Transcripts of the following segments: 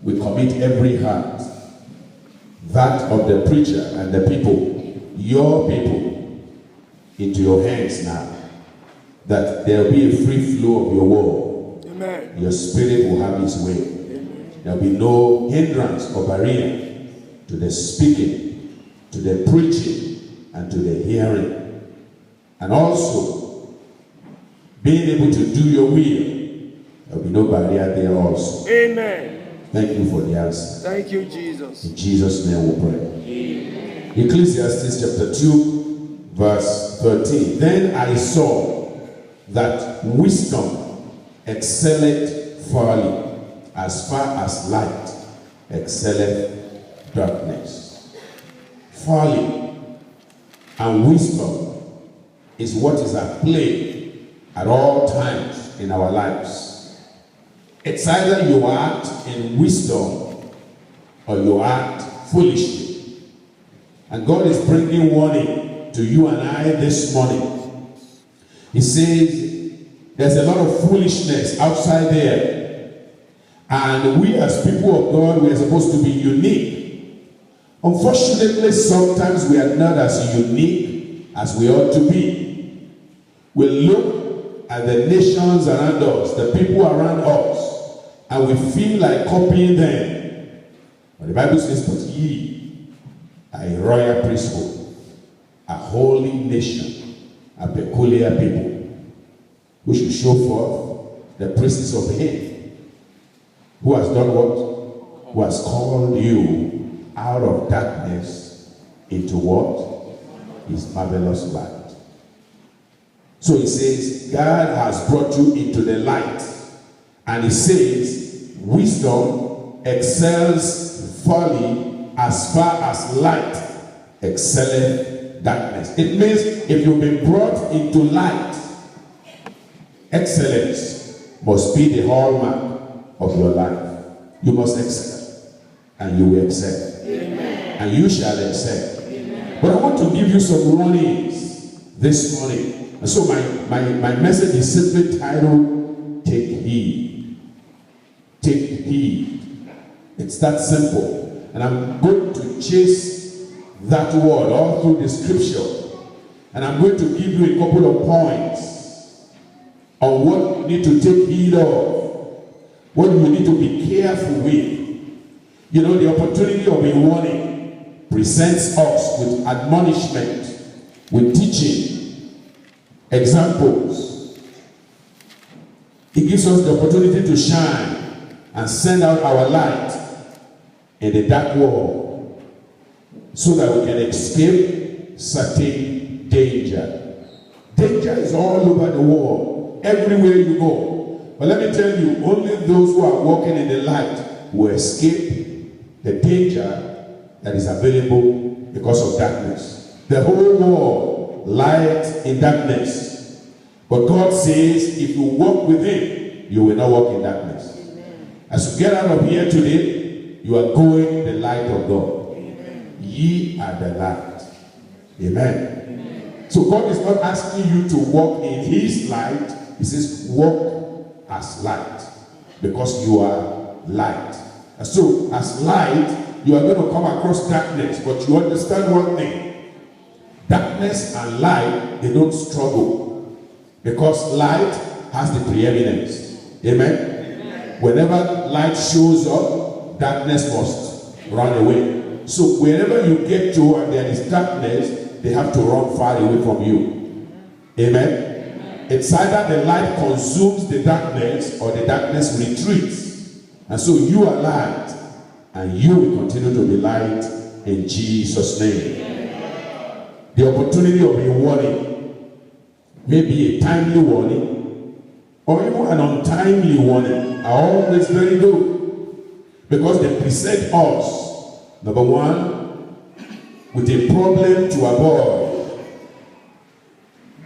we commit every heart, that of the preacher and the people, your people, into your hands now, that there will be a free flow of your word. Amen. Your spirit will have its way. There will be no hindrance or barrier to the speaking, to the preaching, and to the hearing. And also, being able to do your will, there will be no barrier there also. Amen. Thank you for the answer. Thank you, Jesus. In Jesus' name we pray. Amen. Ecclesiastes chapter 2, verse 13. Then I saw that wisdom excelleth folly, as far as light excelleth darkness. Folly and wisdom is what is at play at all times in our lives. It's either you act in wisdom or you act foolishly. And God is bringing warning to you and I this morning. He says there's a lot of foolishness outside there. And we as people of God, we are supposed to be unique. Unfortunately, sometimes we are not as unique as we ought to be. We look at the nations around us, the people around us, and we feel like copying them. But the Bible says, but ye are a royal priesthood, a holy nation, a peculiar people, who should show forth the praises of Him who has done what? Who has called you out of darkness into what? His marvelous light. So he says, God has brought you into the light. And he says, wisdom excels folly as far as light excelleth darkness. It means if you've been brought into light, excellence must be the hallmark of your life. You must excel, and you will excel. Amen. And you shall excel. Amen. But I want to give you some warnings this morning. And so my message is simply titled, Take Heed. Take heed. It's that simple. And I'm going to chase that word all through the scripture. And I'm going to give you a couple of points on what you need to take heed of, what you need to be careful with. You know, the opportunity of a warning presents us with admonishment, with teaching, examples. It gives us the opportunity to shine and send out our light in the dark world so that we can escape certain danger. Danger is all over the world, everywhere you go. But let me tell you, only those who are walking in the light will escape the danger that is available because of darkness. The whole world lies in darkness. But God says, if you walk with Him, you will not walk in darkness. Amen. As you get out of here today, you are going the light of God. Amen. Ye are the light. Amen. Amen. So God is not asking you to walk in His light. He says, walk as light, because you are light. And so, as light, you are going to come across darkness, but you understand one thing. Darkness and light, they don't struggle, because light has the preeminence. Amen? Amen. Whenever light shows up, darkness must run away. So wherever you get to and there is darkness, they have to run far away from you. Amen? Amen. It's either the light consumes the darkness or the darkness retreats. And so you are light, and you will continue to be light in Jesus' name. Amen. The opportunity of a warning may be a timely warning or even an untimely warning are always very good, because they present us, number one, with a problem to avoid.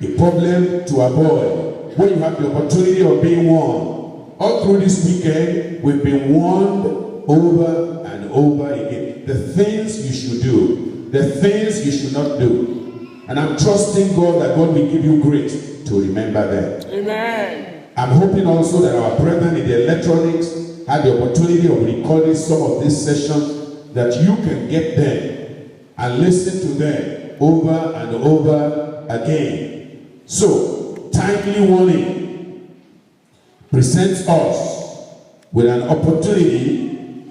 A problem to avoid. When you have the opportunity of being warned. All through this weekend, we've been warned over and over again. The things you should do, the things you should not do. And I'm trusting God that God will give you grace to remember them. Amen. I'm hoping also that our brethren in the electronics had the opportunity of recording some of these sessions, that you can get them and listen to them over and over again. So, timely warning presents us with an opportunity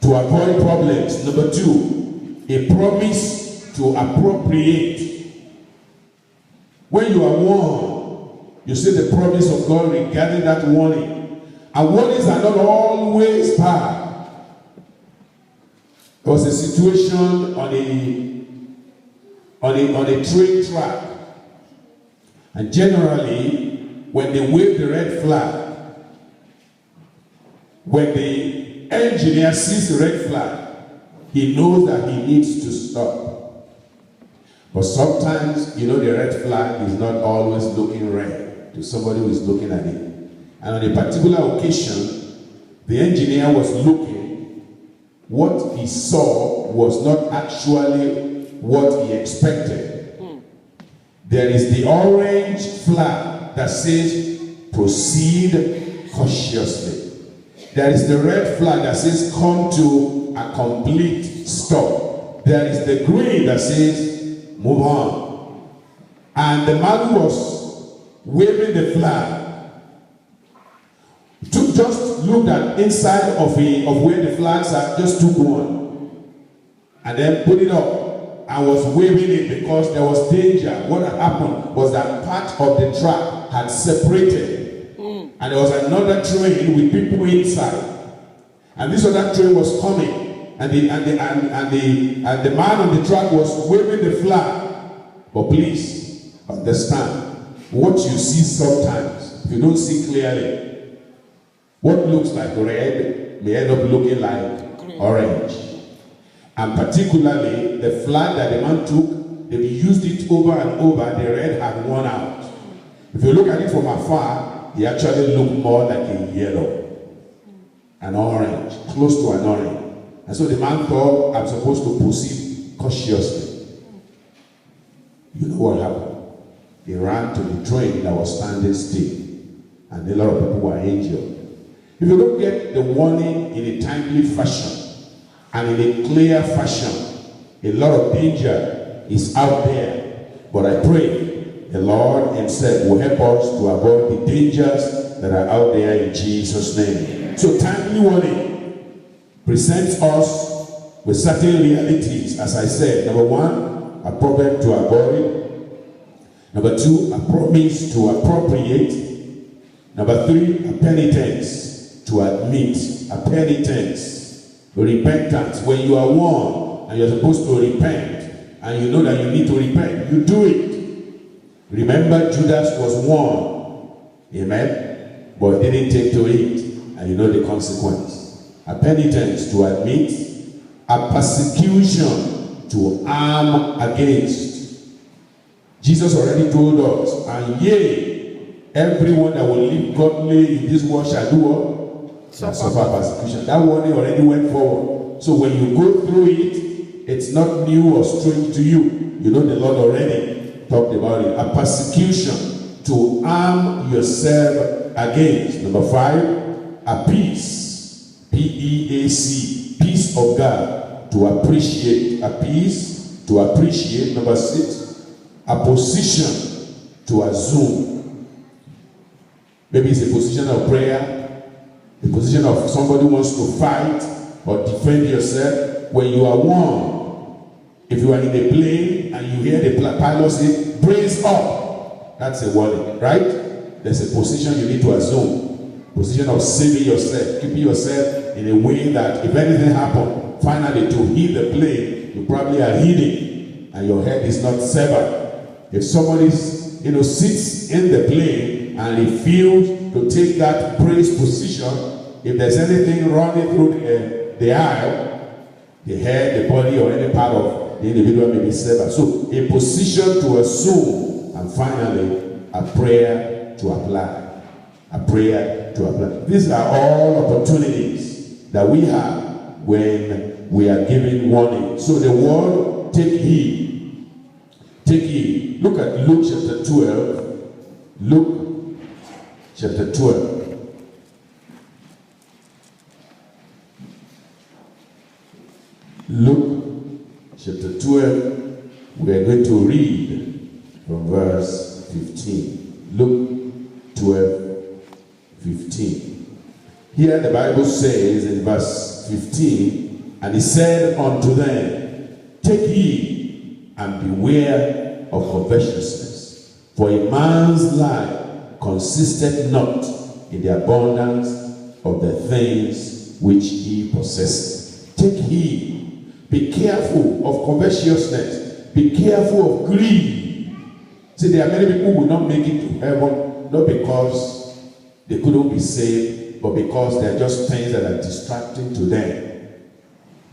to avoid problems. Number 2, a promise to appropriate. When you are warned, you see the promise of God regarding that warning. And warnings are not always bad. There was a situation on a train track. And generally, when they wave the red flag, when the engineer sees the red flag, he knows that he needs to stop. But sometimes, the red flag is not always looking red to somebody who is looking at it. And on a particular occasion, the engineer was looking. What he saw was not actually what he expected. There is the orange flag that says, proceed cautiously. There is the red flag that says, come to a complete stop. There is the green that says, move on. And the man who was waving the flag just looked at inside of where the flags are, just took one and then put it up and was waving it because there was danger. What had happened was that part of the track had separated, and there was another train with people inside, and this other train was coming, and the man on the track was waving the flag. But please understand, what you see sometimes, if you don't see clearly, what looks like red may end up looking like green, orange. And particularly, the flag that the man took, they used it over and over, the red had worn out. If you look at it from afar, it actually looked more like a yellow, an orange, close to an orange. And so the man thought, I'm supposed to proceed cautiously. You know what happened? He ran to the train that was standing still, and a lot of people were injured. If you don't get the warning in a timely fashion and in a clear fashion, a lot of danger is out there. But I pray the Lord himself will help us to avoid the dangers that are out there in Jesus' name. So timely warning presents us with certain realities. As I said, number 1, a problem to avoid. Number 2, a promise to appropriate. Number 3, a penitence to admit, a penitence, repentance. When you are warned and you're supposed to repent, and you know that you need to repent, you do it. Remember, Judas was warned, amen, but didn't take to it, and you know the consequence. A penitence to admit, a persecution to arm against. Jesus already told us, and yea, everyone that will live godly in this world shall do what? Suffer persecution. That warning already went forward. So when you go through it, it's not new or strange to you. You know the Lord already talked about it. A persecution to arm yourself against. Number 5, a peace. P-E-A-C. Peace of God. To appreciate. A peace. To appreciate. Number 6, a position to assume. Maybe it's a position of prayer. The position of somebody who wants to fight or defend yourself. When you are warned, if you are in a plane and you hear the pilot say, brace up, that's a warning, right? There's a position you need to assume. Position of saving yourself, keeping yourself in a way that if anything happens, finally to hit the plane, you probably are hitting and your head is not severed. If somebody sits in the plane and refuses to take that brace position, if there's anything running through the aisle, the head, the body, or any part of the individual may be severed. So, a position to assume, and finally, a prayer to apply. A prayer to apply. These are all opportunities that we have when we are giving warning. So, the word, take heed. Take heed. Look at Luke chapter 12. Luke chapter 12. Luke chapter 12, we are going to read from verse 15. Luke 12, 15. Here the Bible says in verse 15, and he said unto them, take heed and beware of covetousness, for a man's life consisteth not in the abundance of the things which he possesses. Take heed. Be careful of covetousness. Be careful of greed. See, there are many people who will not make it to heaven, not because they couldn't be saved, but because they are just things that are distracting to them.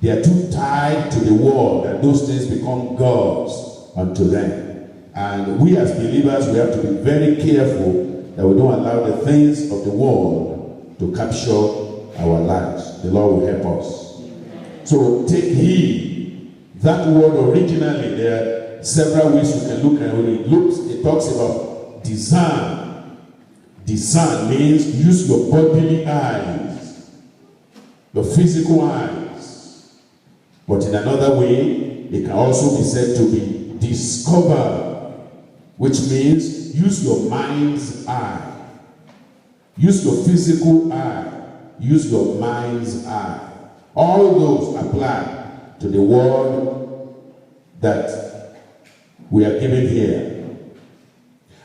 They are too tied to the world that those things become gods unto them. And we as believers, we have to be very careful that we don't allow the things of the world to capture our lives. The Lord will help us. So take heed. That word originally, there are several ways we can look at it. It talks about discern. Discern means use your bodily eyes, your physical eyes. But in another way, it can also be said to be discover, which means use your mind's eye. Use your physical eye. Use your mind's eye. All those apply to the word that we are given here.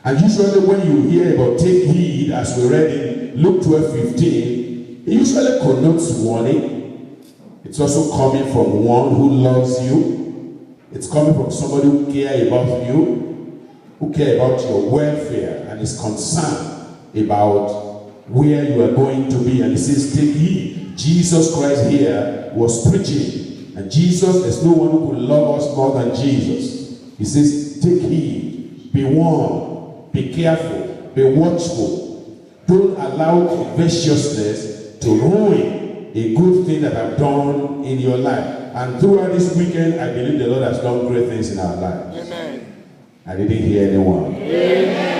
And usually when you hear about take heed, as we read in Luke 12:15, it usually connotes warning. It's also coming from one who loves you. It's coming from somebody who cares about you, who cares about your welfare and is concerned about where you are going to be. And he says, take heed. Jesus Christ here was preaching, and Jesus, there's no one who could love us more than Jesus. He says, take heed, be warned, be careful, be watchful. Don't allow covetousness to ruin a good thing that I've done in your life. And throughout this weekend, I believe the Lord has done great things in our lives. Amen. I didn't hear anyone. Amen.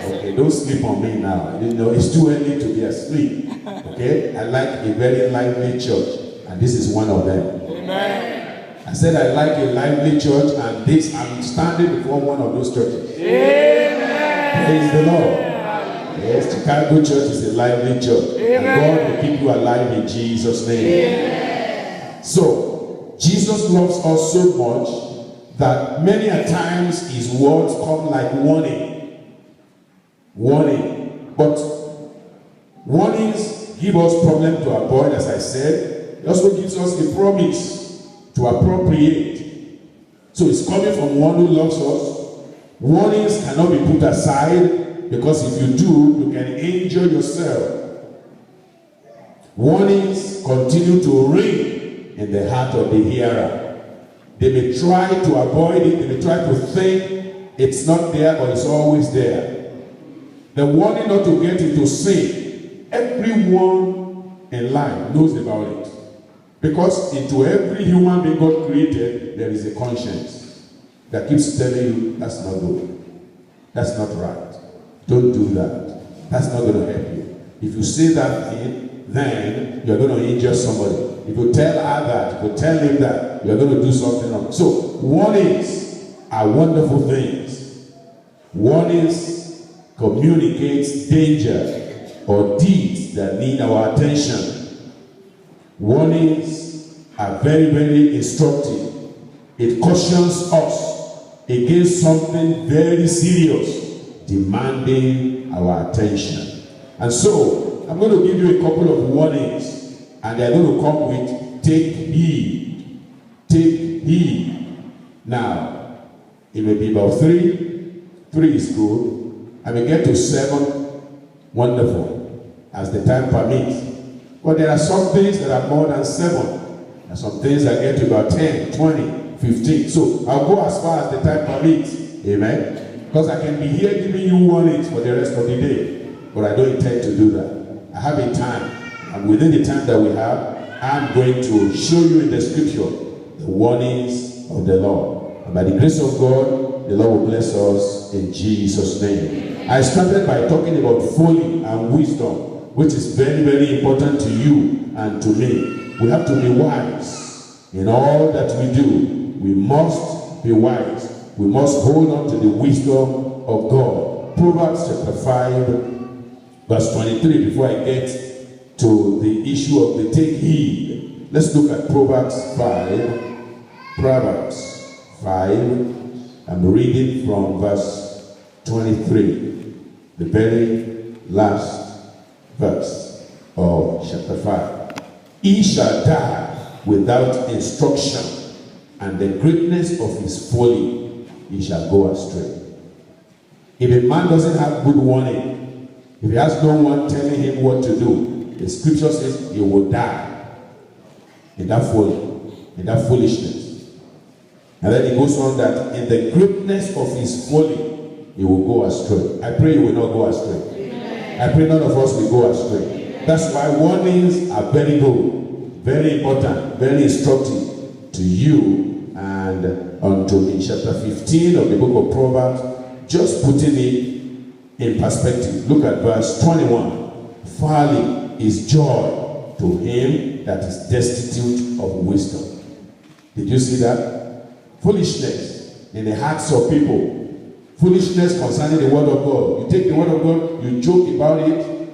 Okay, don't sleep on me now. You know, it's too early to be asleep. Okay, I like a very lively church, and this is one of them. Amen. I said I like a lively church, and this I'm standing before one of those churches. Amen. Praise the Lord. Yes, Chicago Church is a lively church. Amen. And God will keep you alive in Jesus' name. Amen. So Jesus loves us so much that many a times his words come like warning. Warning. But warnings give us problem to avoid, as I said. It also gives us a promise to appropriate. So it's coming from one who loves us. Warnings cannot be put aside, because if you do, you can injure yourself. Warnings continue to ring in the heart of the hearer. They may try to avoid it. They may try to think it's not there, but it's always there. The warning not to get into sin, everyone in life knows about it. Because into every human being God created, there is a conscience that keeps telling you, that's not good. That's not right. Don't do that. That's not going to help you. If you say that thing, then you're going to injure somebody. If you tell her that, if you tell him that, you're going to do something wrong. So, warnings are wonderful things. Warnings communicates danger or deeds that need our attention. Warnings are very, very instructive. It cautions us against something very serious, demanding our attention. And so, I'm going to give you a couple of warnings, and they're going to come with take heed. Take heed. Now, it may be about 3. 3 is good. I may get to 7. Wonderful, as the time permits. But there are some things that are more than 7. There are some things that get to about 10, 20, 15. So I'll go as far as the time permits. Amen. Because I can be here giving you warnings for the rest of the day. But I don't intend to do that. I have a time. And within the time that we have, I'm going to show you in the scripture the warnings of the Lord. And by the grace of God, the Lord will bless us in Jesus' name. I started by talking about folly and wisdom, which is very, very important to you and to me. We have to be wise. In all that we do, we must be wise. We must hold on to the wisdom of God. Proverbs chapter 5, verse 23, before I get to the issue of the take heed. Let's look at Proverbs 5. Proverbs 5. I'm reading from verse 23, the very last verse of chapter 5. He shall die without instruction, and the greatness of his folly he shall go astray. If a man doesn't have good warning, if he has no one telling him what to do, the scripture says he will die in that folly, in that foolishness. And then he goes on that in the greatness of his folly he will go astray. I pray you will not go astray. Amen. I pray none of us will go astray. Amen. That's why warnings are very good, very important, very instructive to you and unto me. Chapter 15 of the book of Proverbs, just putting it in perspective. Look at verse 21. Folly is joy to him that is destitute of wisdom. Did you see that? Foolishness in the hearts of people. Foolishness concerning the word of God. You take the word of God, you joke about it.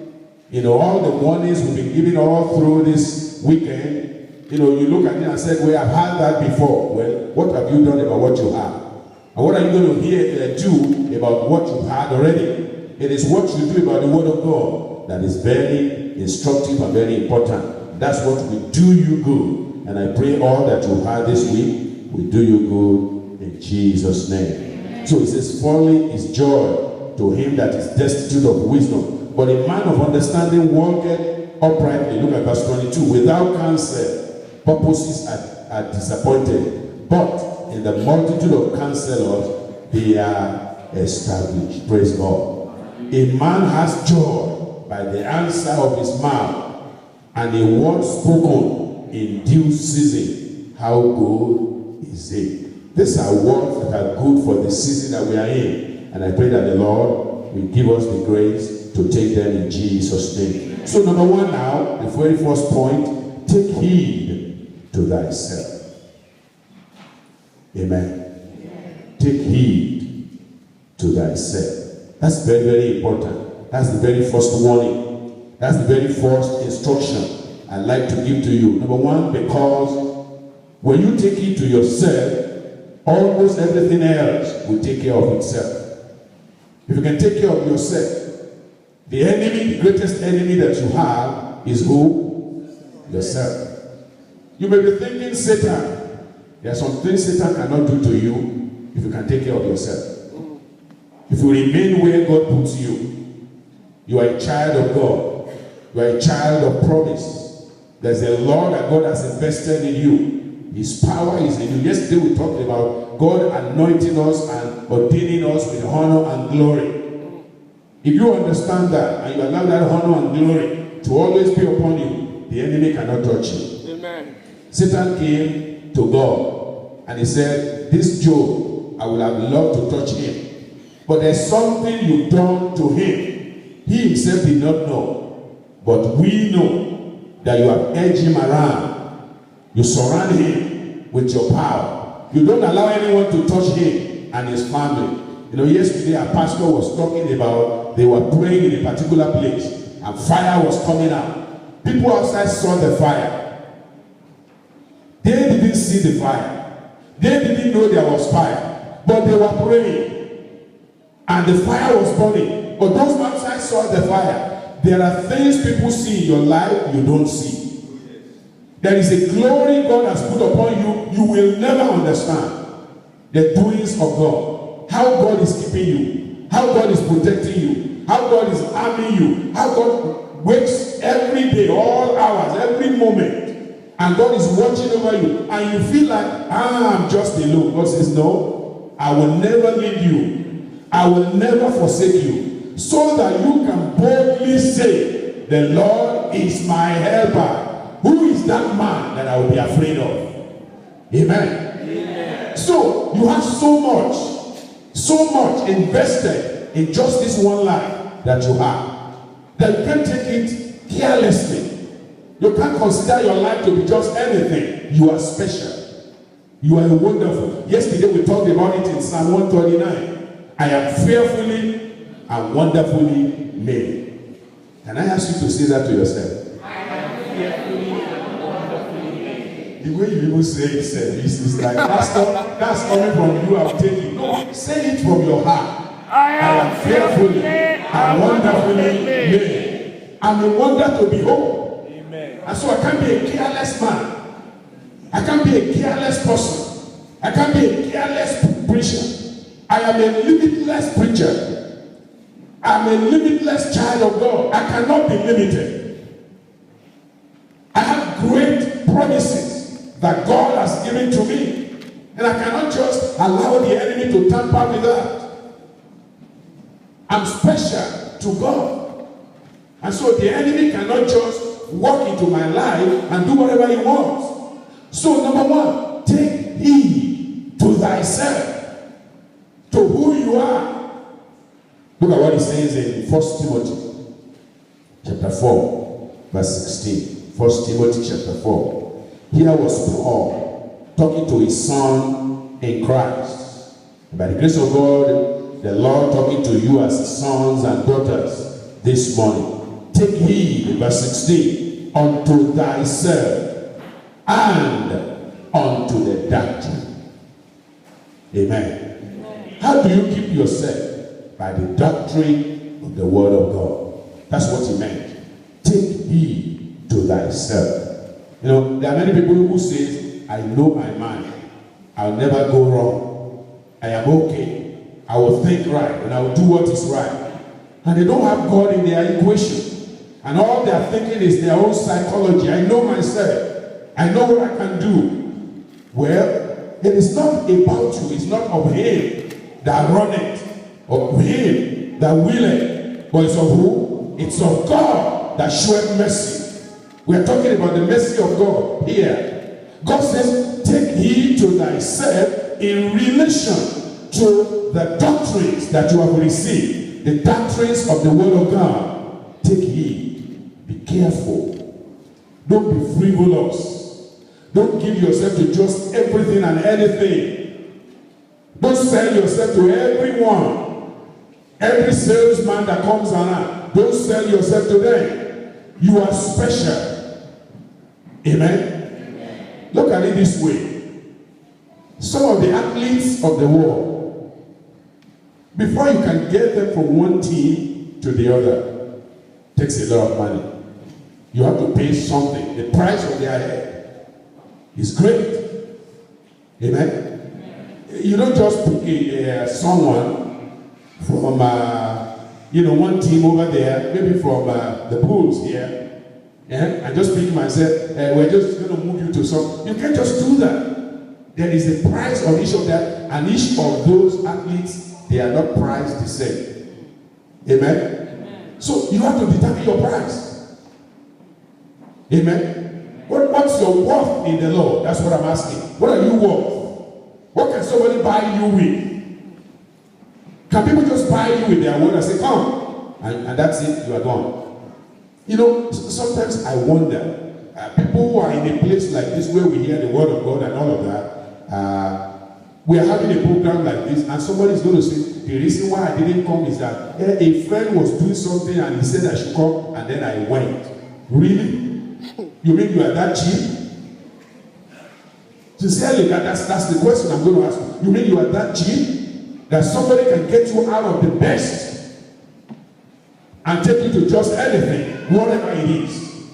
You know, all the warnings we've been giving all through this weekend. You know, you look at it and say, we have had that before. Well, what have you done about what you have? And what are you going to do about what you've had already? It is what you do about the word of God that is very instructive and very important. That's what will do you good. And I pray all that you had this week will do you good in Jesus' name. Amen. So it says, folly is joy to him that is destitute of wisdom. But a man of understanding walketh uprightly. Look at verse 22. Without counsel, purposes are disappointed. But in the multitude of counselors, they are established. Praise God. A man has joy by the answer of his mouth, and a word spoken in due season. How good is it? These are words that are good for the season that we are in. And I pray that the Lord will give us the grace to take them in Jesus' name. So number one now, the very first point, take heed to thyself. Amen. Take heed to thyself. That's very, very important. That's the very first warning. That's the very first instruction I'd like to give to you. Number one, because when you take heed to yourself, almost everything else will take care of itself. If you can take care of yourself, the enemy, the greatest enemy that you have is who? Yourself. You may be thinking Satan. There are some things Satan cannot do to you if you can take care of yourself. If you remain where God puts you, you are a child of God. You are a child of promise. There's a law that God has invested in you. His power is in you. Yesterday we talked about God anointing us and ordaining us with honor and glory. If you understand that and you allow that honor and glory to always be upon you, the enemy cannot touch you. Amen. Satan came to God and he said, this Job, I would have loved to touch him. But there's something you've done to him. He himself did not know. But we know that you have edged him around. You surround him with your power. You don't allow anyone to touch him and his family. You know, yesterday our pastor was talking about they were praying in a particular place and fire was coming out. People outside saw the fire. They didn't see the fire. They didn't know there was fire. But they were praying. And the fire was burning. But those outside saw the fire. There are things people see in your life you don't see. There is a glory God has put upon you. You will never understand the doings of God. How God is keeping you. How God is protecting you. How God is arming you. How God wakes every day, all hours, every moment. And God is watching over you. And you feel like, I'm just alone. God says, no, I will never leave you. I will never forsake you, so that you can boldly say, the Lord is my helper. Who is that man that I will be afraid of? Amen. Amen. So you have so much invested in just this one life that you have, that you can't take it carelessly. You can't consider your life to be just anything. You are special. You are wonderful. Yesterday we talked about it in Psalm 139. I am fearfully and wonderfully made. Can I ask you to say that to yourself? I am fearfully and wonderfully made. The way you even say it, is like that's coming from you. I'm taking. No, say it from your heart. I am fearfully and wonderfully made. I'm a wonder to behold. Amen. And so I can't be a careless man. I can't be a careless person. I can't be a careless preacher. I am a limitless preacher. I'm a limitless child of God. I cannot be limited. I have great promises that God has given to me. And I cannot just allow the enemy to tamper with that. I'm special to God. And so the enemy cannot just walk into my life and do whatever he wants. So number one, take heed to thyself, to who you are. Look at what he says in 1 Timothy chapter 4, verse 16. 1 Timothy chapter 4. Here was Paul talking to his son in Christ. And by the grace of God, the Lord talking to you as sons and daughters this morning. Take heed, verse 16, unto thyself and unto the doctrine. Amen. How do you keep yourself? By the doctrine of the word of God. That's what he meant. Take heed to thyself. You know, there are many people who say, I know my mind. I'll never go wrong. I am okay. I will think right and I will do what is right. And they don't have God in their equation. And all they are thinking is their own psychology. I know myself. I know what I can do. Well, it is not about you. It's not of him that runneth, or of him that willeth. But it's of who? It's of God that showeth mercy. We are talking about the mercy of God here. God says, take heed to thyself in relation to the doctrines that you have received, the doctrines of the word of God. Take heed. Be careful. Don't be frivolous. Don't give yourself to just everything and anything. Don't sell yourself to everyone. Every salesman that comes around, don't sell yourself to them. You are special. Amen? Look at it this way. Some of the athletes of the world, before you can get them from one team to the other, takes a lot of money. You have to pay something. The price of their head is great. Amen? You don't just pick someone from one team over there, maybe from the Bulls here, and just pick him and say, we're just going to move you to some. You can't just do that. There is a price on each of them, and each of those athletes, they are not priced the same. Amen? So you have to determine your price. Amen? What's your worth in the Lord? That's what I'm asking. What are you worth? What can somebody buy you with? Can people just buy you with their word and say, come? And that's it, you are gone. You know, sometimes I wonder, people who are in a place like this where we hear the word of God and all of that, we are having a program like this, and somebody is going to say, the reason why I didn't come is that a friend was doing something and he said I should come, and then I went. Really? You mean you are that cheap? Sincerely, that's the question I'm going to ask you. You mean you are that cheap? That somebody can get you out of the best and take you to just anything, whatever it is.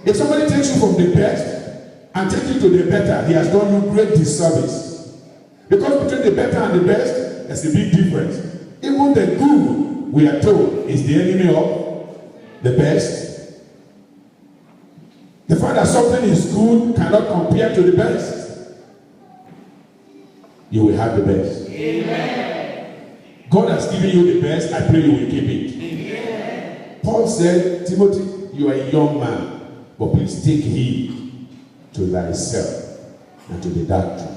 If somebody takes you from the best and take you to the better, he has done you great disservice. Because between the better and the best, there's a big difference. Even the good, we are told, is the enemy of the best. The fact that something is good cannot compare to the best. You will have the best. Amen. God has given you the best. I pray you will keep it. Amen. Paul said, Timothy, you are a young man, but please take heed to thyself and to the doctrine.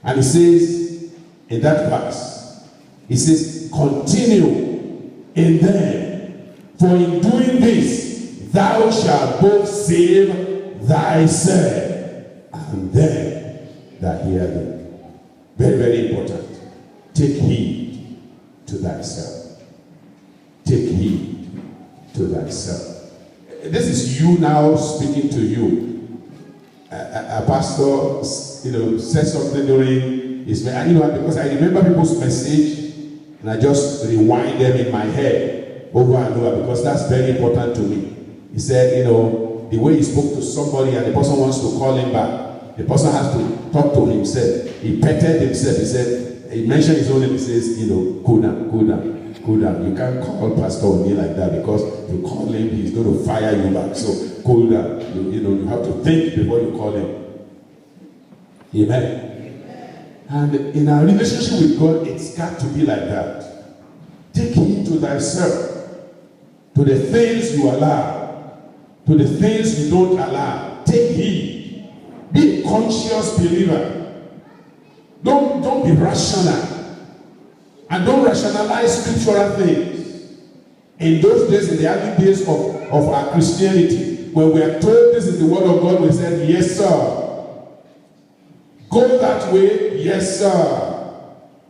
And he says in that verse, he says, continue in them, For in doing this, thou shalt both save thyself and them that hear thee. Very, very important. Take heed to thyself. Take heed to thyself. This is you now speaking to you. A pastor, said something during his, because I remember people's message and I just rewind them in my head over and over because that's very important to me. He said, the way he spoke to somebody and the person wants to call him back, the person has to talk to himself. He petted himself. He said, he mentioned his own name. He says, cool down. You can't call Pastor Oni like that because if you call him, he's going to fire you back. So cool down. You have to think before you call him. Amen. And in our relationship with God, it's got to be like that. Take heed to thyself, to the things you allow, to the things you don't allow. Take heed. Be a conscious believer. Don't be rational. And don't rationalize scriptural things. In those days, in the early days of our Christianity, when we are told this is the word of God, we said, yes, sir. Go that way, yes, sir.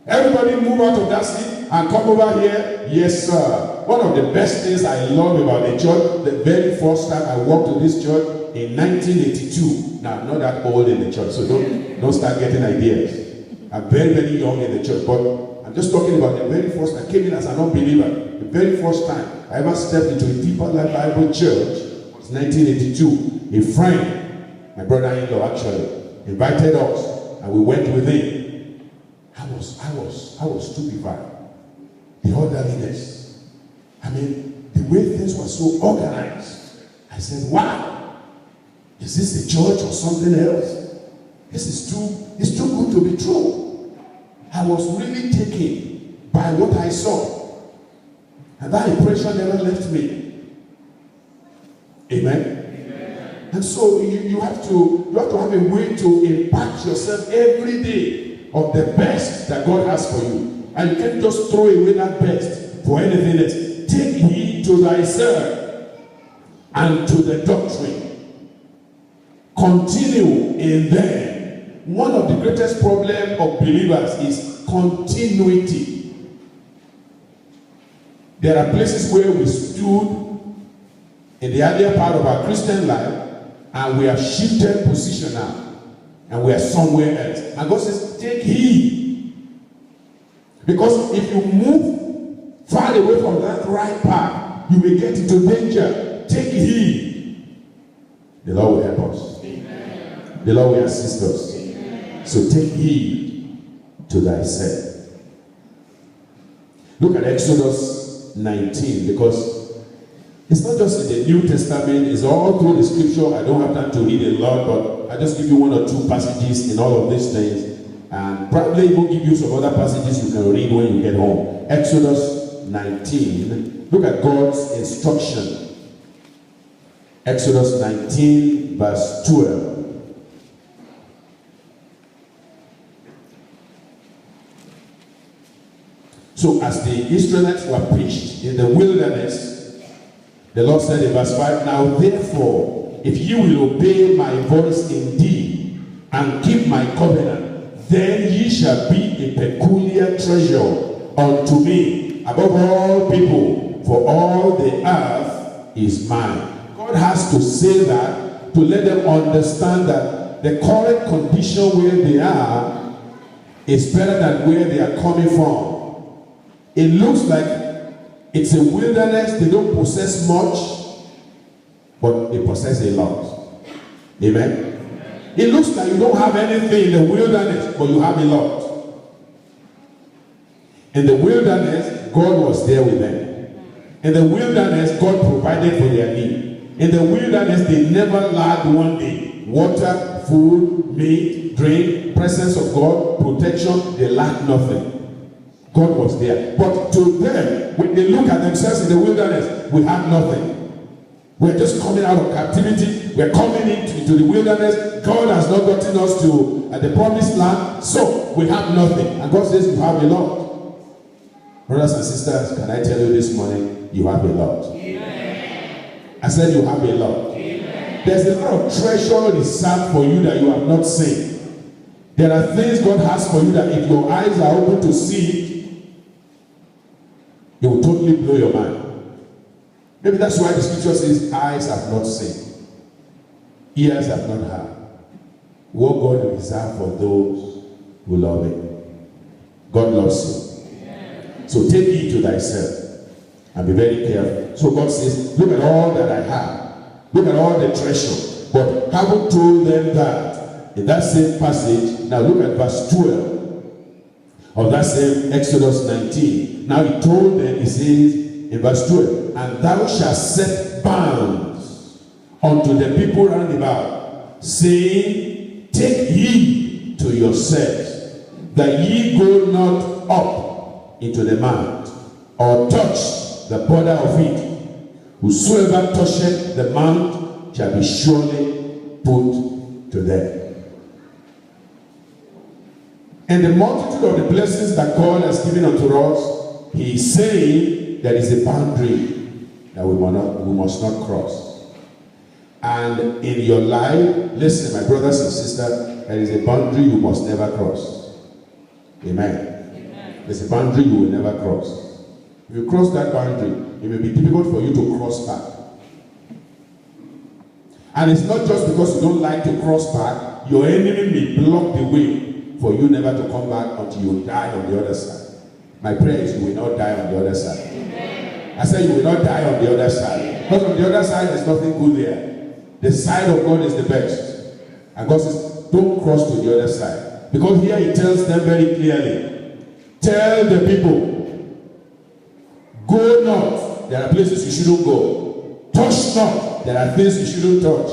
Everybody move out of that seat and come over here, yes, sir. One of the best things I love about the church, the very first time I walked to this church in 1982. Now, I'm not that old in the church, so don't start getting ideas. I'm very, very young in the church, but I'm just talking about the very first time I came in as an unbeliever. The very first time I ever stepped into a Deeper Life Bible church was 1982. A friend, my brother-in-law actually, invited us and we went with him. I was stupefied. The orderliness. I mean, the way things were so organized. I said, wow, is this a church or something else? It's too good to be true. I was really taken by what I saw. And that impression never left me. Amen? Amen. And so you have to have a way to impact yourself every day of the best that God has for you. And you can't just throw away that best for anything else. Take heed to thyself and to the doctrine. Continue in them. One of the greatest problems of believers is continuity. There are places where we stood in the earlier part of our Christian life and we have shifted position now and we are somewhere else. And God says, take heed. Because if you move far away from that right path, you may get into danger. Take heed. The Lord will help us. Amen. The Lord will assist us. So take heed to thyself. Look at Exodus 19 because it's not just in the New Testament, it's all through the scripture. I don't have time to read a lot, but I just give you one or two passages in all of these things. And probably even give you some other passages you can read when you get home. Exodus 19. Look at God's instruction. Exodus 19 verse 12. So as the Israelites were preached in the wilderness, the Lord said in verse 5, now therefore, if you will obey my voice indeed, and keep my covenant, then ye shall be a peculiar treasure unto me above all people, for all the earth is mine. God has to say that to let them understand that the current condition where they are is better than where they are coming from. It looks like it's a wilderness. They don't possess much, but they possess a lot. Amen? It looks like you don't have anything in the wilderness, but you have a lot. In the wilderness, God was there with them. In the wilderness, God provided for their need. In the wilderness, they never lacked one day. Water, food, meat, drink, presence of God, protection, they lacked nothing. God was there. But to them, when they look at themselves in the wilderness, we have nothing. We're just coming out of captivity. We're coming into the wilderness. God has not gotten us to the promised land. So we have nothing. And God says you have a lot. Brothers and sisters, can I tell you this morning, you have a lot. Yeah. I said you have a lot. Amen. There's a lot of treasure reserved for you that you have not seen. There are things God has for you that if your eyes are open to see it will totally blow your mind. Maybe that's why the scripture says, eyes have not seen, ears have not heard what God reserved for those who love Him. God loves you. Amen. So take heed to thyself and be very careful. So God says, look at all that I have. Look at all the treasure. But haven't told them that. In that same passage, now look at verse 12 of that same Exodus 19. Now he told them, he says in verse 12, and thou shalt set bounds unto the people round about, saying, take heed to yourselves, that ye go not up into the mount, or touch the border of it. Whosoever toucheth the mount shall be surely put to death. And the multitude of the blessings that God has given unto us, He is saying there is a boundary that we must not cross. And in your life, listen, my brothers and sisters, there is a boundary you must never cross. Amen. There's a boundary you will never cross. If you cross that boundary, it may be difficult for you to cross back. And it's not just because you don't like to cross back, your enemy may block the way for you never to come back until you die on the other side. My prayer is you will not die on the other side. Amen. I said you will not die on the other side. Because on the other side there's nothing good there. The side of God is the best. And God says, don't cross to the other side. Because here He tells them very clearly, tell the people, go not. There are places you shouldn't go. Touch not. There are things you shouldn't touch.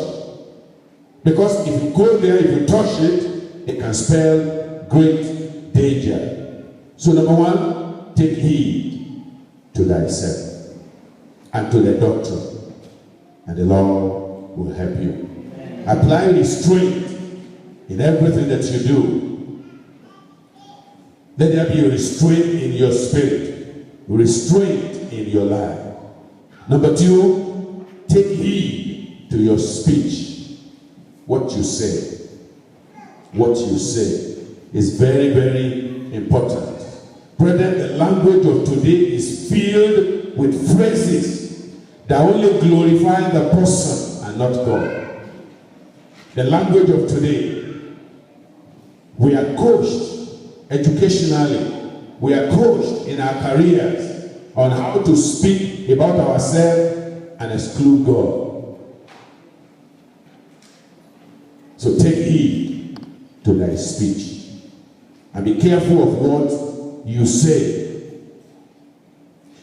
Because if you go there, if you touch it, it can spell great danger. So number one, take heed to thyself and to the doctrine, and the Lord will help you. Amen. Apply restraint in everything that you do. Let there be a restraint in your spirit, restraint in your life. Number two, take heed to your speech. What you say. What you say is very, very important. Brethren, the language of today is filled with phrases that only glorify the person and not God. The language of today, we are coached educationally, we are coached in our careers on how to speak about ourselves and exclude God. So take heed to thy speech and be careful of what you say.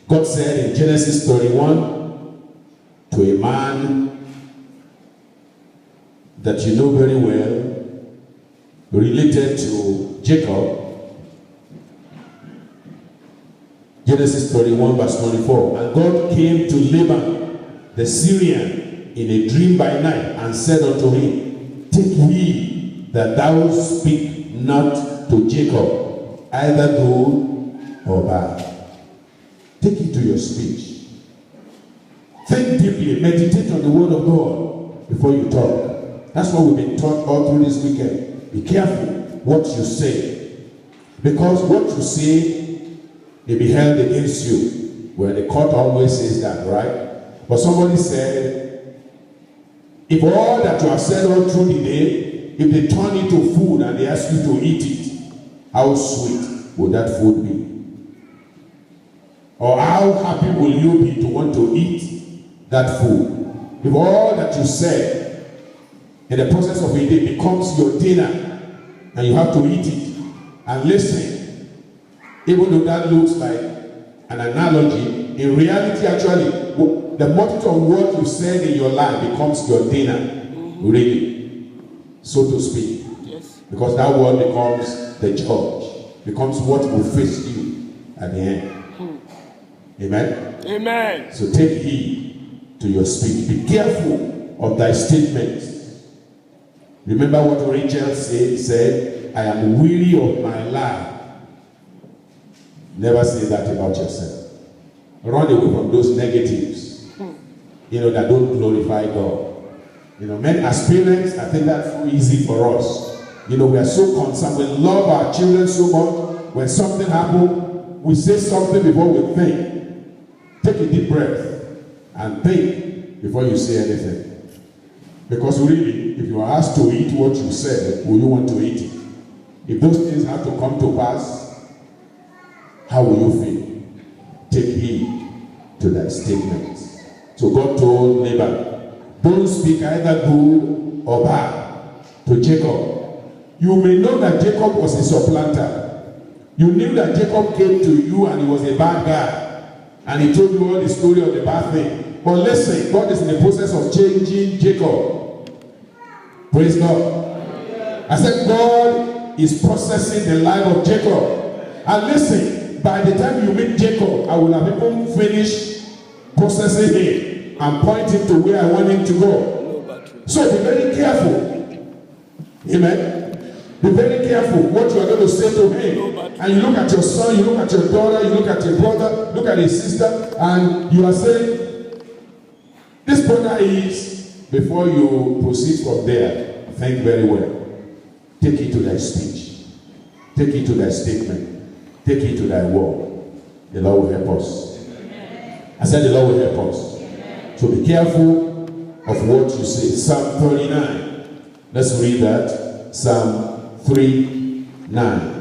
God said in Genesis 31 to a man that you know very well, related to Jacob. Genesis 31 verse 24. And God came to Laban the Syrian in a dream by night and said unto him, take heed that thou speak not to Jacob, either good or bad. Take it to your speech. Think deeply, meditate on the word of God before you talk. That's what we've been taught all through this weekend. Be careful what you say. Because what you say may be held against you. Well, the court always says that, right? But somebody said, if all that you have said all through the day, if they turn it to food and they ask you to eat it, how sweet would that food be? Or how happy will you be to want to eat that food? If all that you said in the process of a day becomes your dinner and you have to eat it, and listen, even though that looks like an analogy, in reality actually, the multitude of what you said in your life becomes your dinner, really. So to speak. Yes. Because that word becomes the judge, becomes what will face you at the end. Amen? Amen. So take heed to your speech. Be careful of thy statements. Remember what Rachel said, I am weary of my life. Never say that about yourself. Run away from those negatives. that don't glorify God. Men as parents, I think that's so easy for us. We are so concerned. We love our children so much. When something happens, we say something before we think. Take a deep breath and think before you say anything. Because really, if you are asked to eat what you said, will you want to eat it? If those things have to come to pass, how will you feel? Take heed to thy statements. So God told Laban, don't speak either good or bad to Jacob. You may know that Jacob was a supplanter. You knew that Jacob came to you and he was a bad guy. And he told you all the story of the bad thing. But listen, God is in the process of changing Jacob. Praise God. I said God is processing the life of Jacob. And listen, by the time you meet Jacob, I will have even finished processing him and point him to where I want him to go. So be very careful. Amen. Be very careful what you are going to say to him. And you look at your son, you look at your daughter, you look at your brother, look at his sister, and you are saying, this brother is, before you proceed from there, think very well. Take it to thy speech. Take it to thy statement. Take it to thy word. The Lord will help us. I said the Lord will help us. So be careful of what you say. Psalm 39. Let's read that. Psalm 3:9.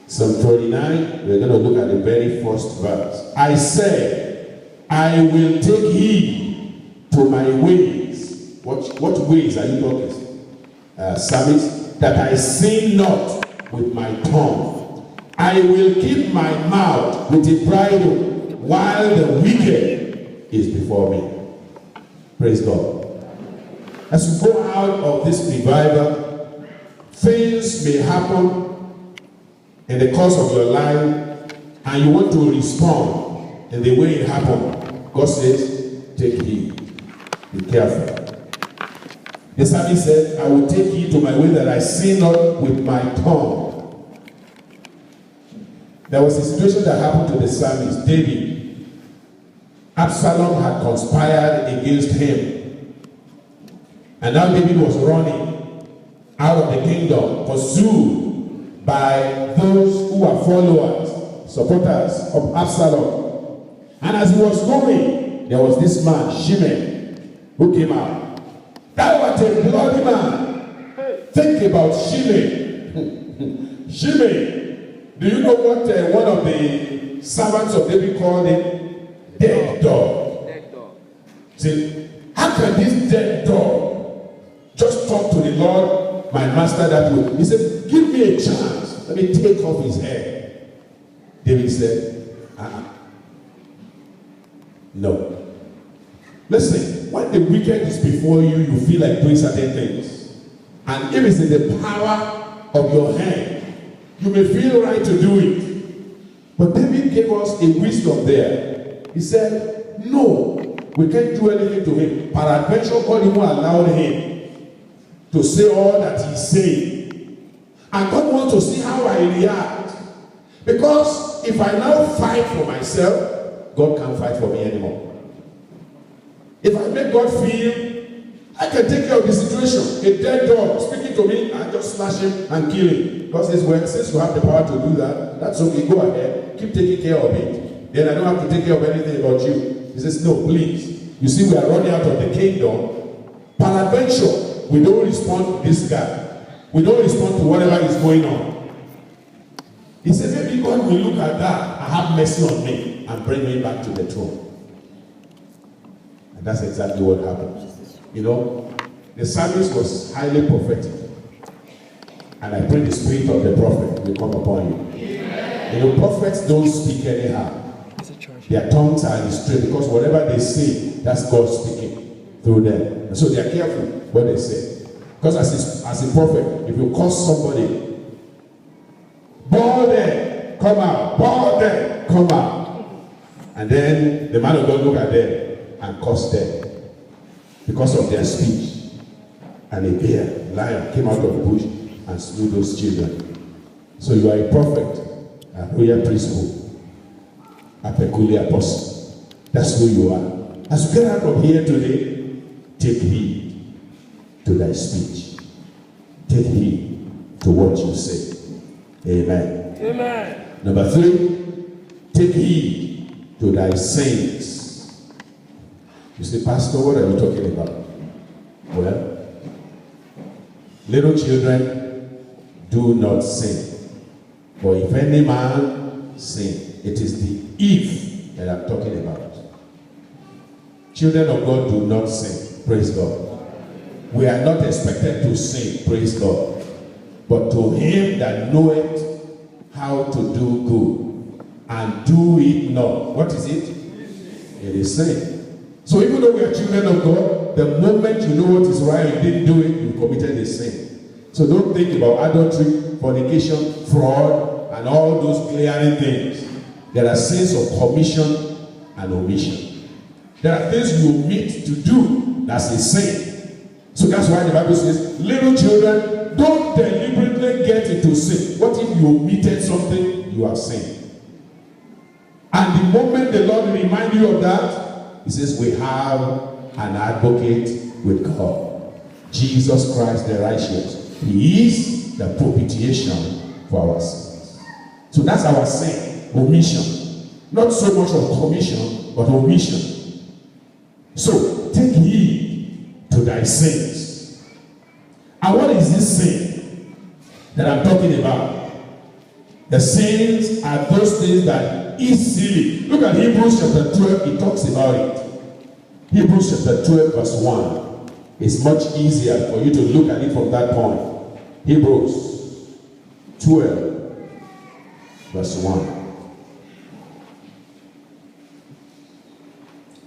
Psalm 39, we're going to look at the very first verse. I say, I will take heed to my ways. What ways are you talking? Psalmist, that I sin not with my tongue. I will keep my mouth with a bridle while the wicked is before me. Praise God. As we go out of this revival, things may happen in the course of your life, and you want to respond in the way it happened. God says, take heed. Be careful. The psalmist said, I will take heed to my way that I sin not with my tongue. There was a situation that happened to the psalmist, David. Absalom had conspired against him. And now David was running out of the kingdom, pursued by those who are followers, supporters of Absalom. And as he was going, there was this man, Shimei, who came out. Thou art a bloody man. Think about Shimei. Shimei. Do you know what one of the servants of David called him? Dead dog. Dead dog. See, how can this dead dog just talk to the Lord, my master, that way? He said, give me a chance. Let me take off his head. David said, no. Listen, when the wicked is before you, you feel like doing certain things. And if it's in the power of your hand, you may feel right to do it. But David gave us a wisdom there. He said, no, we can't do anything to him. Peradventure, God even allowed him to say all that he's saying. And God wants to see how I react. Because if I now fight for myself, God can't fight for me anymore. If I make God feel I can take care of the situation. A dead dog speaking to me, I just slash him and kill him. God says, well, since you have the power to do that, that's okay. Go ahead. Keep taking care of it. Then I don't have to take care of anything about you. He says, no, please. You see, we are running out of the kingdom. Peradventure, we don't respond to this guy. We don't respond to whatever is going on. He said, maybe God will look at that and have mercy on me and bring me back to the throne. And that's exactly what happened. The service was highly prophetic. And I pray the spirit of the prophet will come upon you. Amen. Prophets don't speak anyhow. Their tongues are restrained because whatever they say, that's God speaking through them. And so they are careful what they say. Because as a prophet, if you curse somebody, ball them, come out, ball them, come out. And then the man of God look at them and curse them because of their speech. and a bear, lion, came out of the bush and slew those children. So you are a prophet, a royal priesthood, a peculiar person. That's who you are. As you get out of here today, take heed to thy speech. Take heed to what you say. Amen. Amen. Number 3, take heed to thy sayings. You say, Pastor, what are you talking about? Well, little children do not sin. But if any man sin, it is the if that I'm talking about. Children of God do not sin. Praise God. We are not expected to sin. Praise God. But to him that knoweth how to do good and do it not. What is it? It is sin. So even though we are children of God, the moment you know what is right, you didn't do it, you committed a sin. So don't think about adultery, fornication, fraud, and all those glaring things. There are sins of commission and omission. There are things you omit to do. That's a sin. So that's why the Bible says, little children, don't deliberately get into sin. What if you omitted something? You have sinned. And the moment the Lord reminds you of that, he says, we have an advocate with God. Jesus Christ the righteous. He is the propitiation for our sins. So that's our sin, omission. Not so much of commission, but omission. So take heed to thy sins. And what is this sin that I'm talking about? The sins are those things that easily. Look at Hebrews chapter 12, it talks about it. Hebrews chapter 12, verse 1. It's much easier for you to look at it from that point. Hebrews 12, verse 1.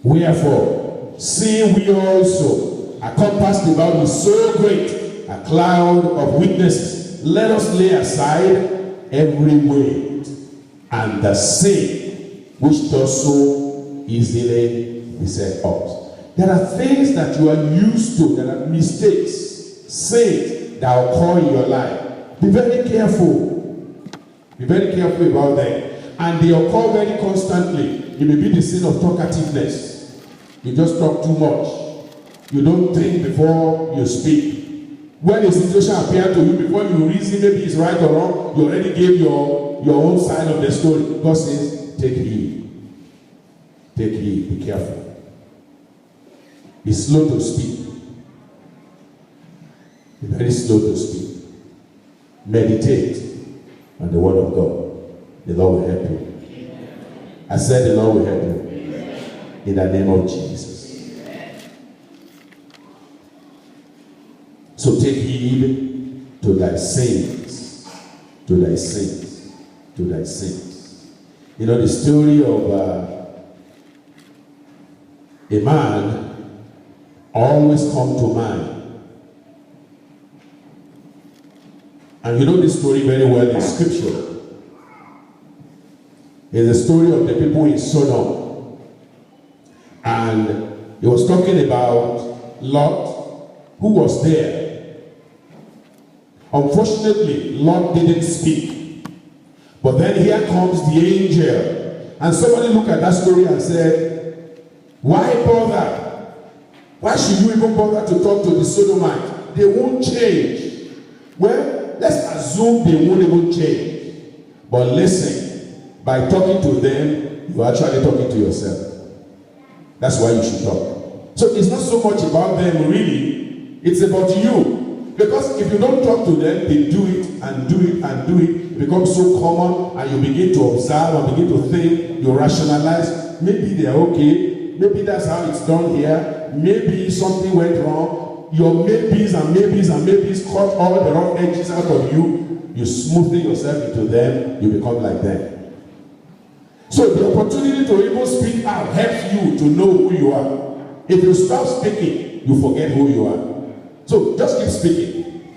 Wherefore, seeing we also are compassed about with so great a cloud of witnesses, let us lay aside every weight and the sin which does so easily beset us. There are things that you are used to, that are mistakes, sins that occur in your life. Be very careful. Be very careful about them. And they occur very constantly. It may be the sin of talkativeness. You just talk too much. You don't think before you speak. When a situation appears to you, before you reason maybe it's right or wrong, you already gave your own side of the story. God says, take heed. Take heed. Be careful. Be slow to speak. Be very slow to speak. Meditate on the word of God. The Lord will help you. I said the Lord will help you. In the name of Jesus. So take heed to thy sins. To thy sins. To thy sins. You know the story of a man always come to mind. And you know this story very well in scripture. It's the story of the people in Sodom. And he was talking about Lot, who was there. Unfortunately, Lot didn't speak. But then here comes the angel. And somebody looked at that story and said, why bother? Why should you even bother to talk to the Sodomites? They won't change. Well, let's assume they won't even change. But listen, by talking to them, you're actually talking to yourself. That's why you should talk. So it's not so much about them really, it's about you. Because if you don't talk to them, they do it and do it and do it. It becomes so common and you begin to observe and begin to think, you rationalize, maybe they're okay, maybe that's how it's done here, maybe something went wrong. Your maybes and maybes and maybes cut all the wrong edges out of you. You smoothing yourself into them, you become like them. So the opportunity to even speak out helps you to know who you are. If you stop speaking, you forget who you are. So just keep speaking.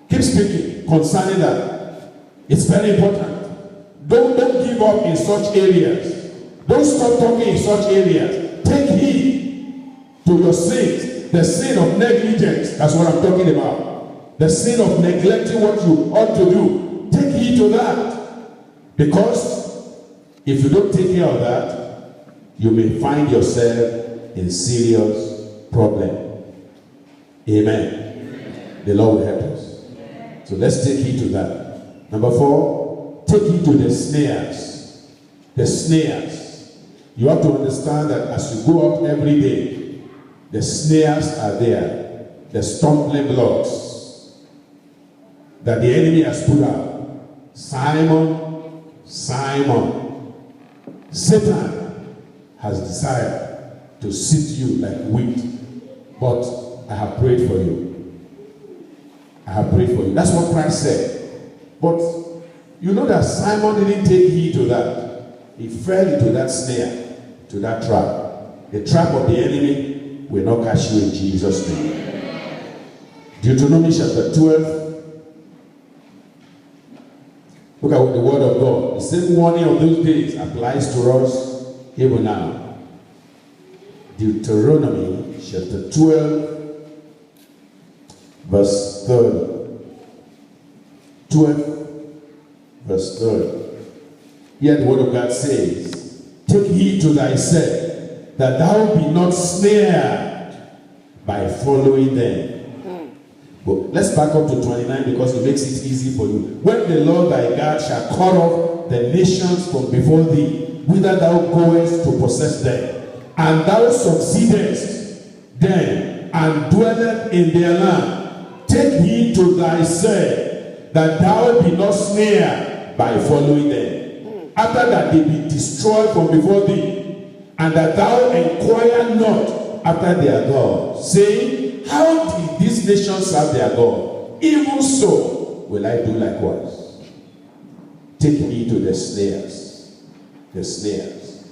Keep speaking concerning that. It's very important. Don't give up in such areas. Don't stop talking in such areas. Take heed to your sins the sin of negligence. That's what I'm talking about. The sin of neglecting what you ought to do. Take heed to that. Because if you don't take care of that, you may find yourself in serious problem. Amen. The Lord will help us. So let's take heed to that. Number 4, take heed to the snares. The snares. You have to understand that as you go out every day, the snares are there. The stumbling blocks that the enemy has put out. Simon, Simon, Satan has decided to sift you like wheat, but I have prayed for you. I have prayed for you. That's what Christ said. But you know that Simon didn't take heed to that. He fell into that snare, to that trap. The trap of the enemy will not catch you in Jesus' name. Deuteronomy chapter 12. Look at the word of God. The same warning of those days applies to us even now. Deuteronomy chapter 12, verse 30. 12, verse 30. Here the word of God says, take heed to thyself, that thou be not snared by following them. But let's back up to 29 because it makes it easy for you. When the Lord thy God shall cut off the nations from before thee, whither thou goest to possess them, and thou succeedest them, and dwellest in their land, take heed to thyself, that thou be not snared by following them. After that they be destroyed from before thee, and that thou inquire not after their God, saying, how did these nations serve their God? Even so will I do likewise. Take heed to the snares. The snares.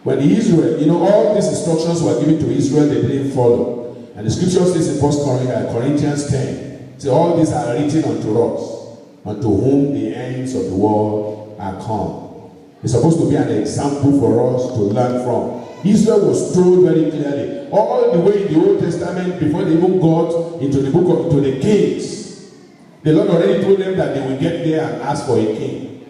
When Israel, all these instructions were given to Israel, they didn't follow. And the scripture says in 1 Corinthians 10, say, all these are written unto us, unto whom the ends of the world are come. It's supposed to be an example for us to learn from. Israel was told very clearly, all the way in the Old Testament, before they even got into the book of the kings, the Lord already told them that they will get there and ask for a king.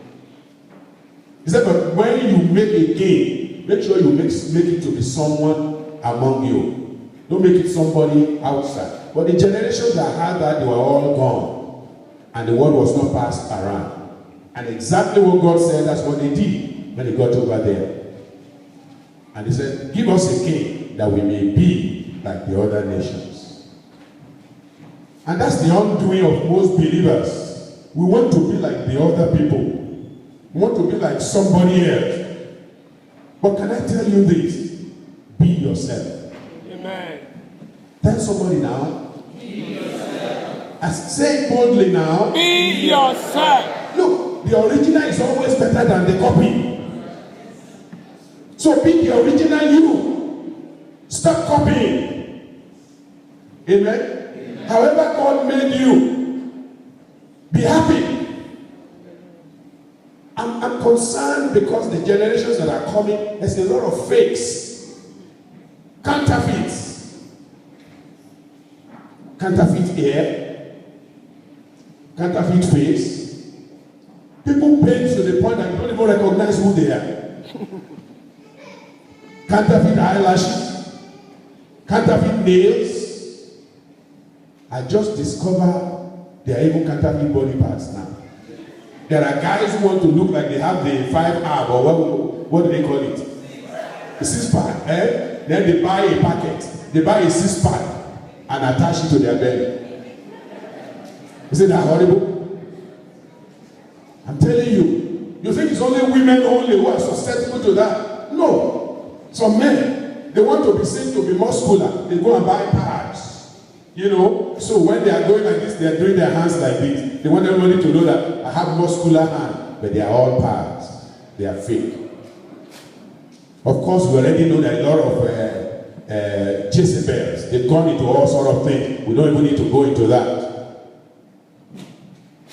He said, but when you make a king, make sure you make it to be someone among you. Don't make it somebody outside. But the generations that had that, they were all gone. And the word was not passed around. And exactly what God said, that's what they did when they got over there. And he said, give us a king that we may be like the other nations. And that's the undoing of most believers. We want to be like the other people. We want to be like somebody else. But can I tell you this? Be yourself. Amen. Tell somebody now. Be yourself. Say boldly now. Be yourself. Look, the original is always better than the copy. So be the original you. Stop copying. Amen? However God made you, be happy. I'm concerned because the generations that are coming, there's a lot of fakes. Counterfeits. Counterfeit ear. Counterfeit face. People paint to the point that you don't even recognize who they are. Counterfeit eyelashes, counterfeit nails. I just discovered there are even counterfeit body parts now. There are guys who want to look like they have the 5-arm or what do they call it? A 6-pack. Then they buy a packet. They buy a 6-pack and attach it to their belly. Isn't that horrible? I'm telling you. You think it's only women only who are susceptible to that? No. Some men, they want to be seen to be muscular. They go and buy pads. So when they are going like this, they are doing their hands like this. They want everybody to know that I have muscular hand, but they are all pads. They are fake. Of course, we already know that a lot of Jezebels, they've gone into all sort of things. We don't even need to go into that.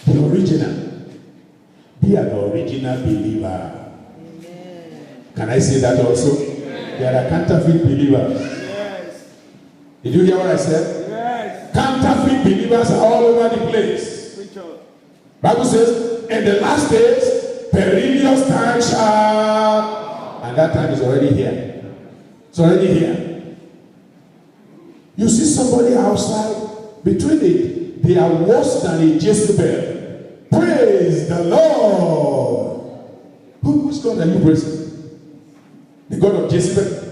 The original. Be an original believer. Amen. Can I say that also? There are counterfeit believers. Yes. Did you hear what I said? Yes. Counterfeit believers are all over the place. Preacher. Bible says, in the last days, perilous times shall, and that time is already here. It's already here. You see somebody outside, between it, they are worse than a Jezebel. Praise the Lord. Whose God are you praising? The God of Jezebel?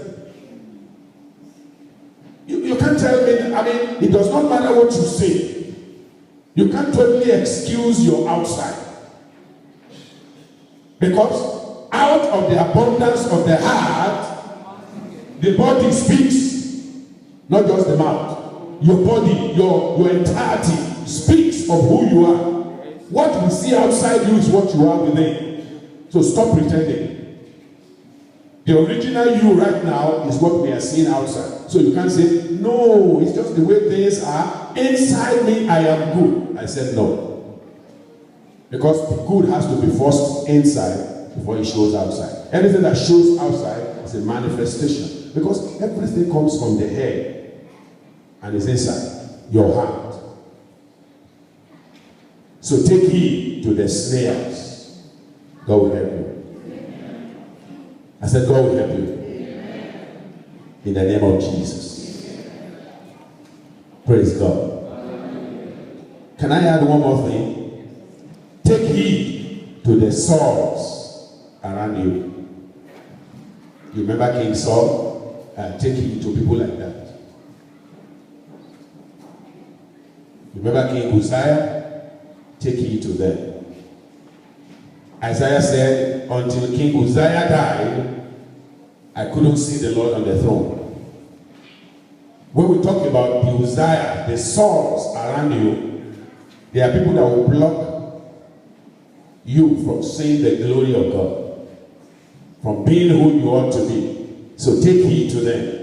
You can't tell me, it does not matter what you say. You can't totally excuse your outside. Because out of the abundance of the heart, the body speaks. Not just the mouth. Your body, your entirety speaks of who you are. What we see outside you is what you are within. So stop pretending. The original you right now is what we are seeing outside. So you can't say, no, it's just the way things are. Inside me, I am good. I said no. Because the good has to be first inside before it shows outside. Anything that shows outside is a manifestation. Because everything comes from the head and is inside your heart. So take heed to the snares. God will help you. I said, God will help you. In the name of Jesus. Praise God. Can I add one more thing? Take heed to the Sauls around you. You remember King Saul? Take heed to people like that. You remember King Uzziah? Take heed to them. Isaiah said, until King Uzziah died, I couldn't see the Lord on the throne. When we talk about the Uzziah, the Sauls around you, there are people that will block you from seeing the glory of God, from being who you ought to be. So take heed to them.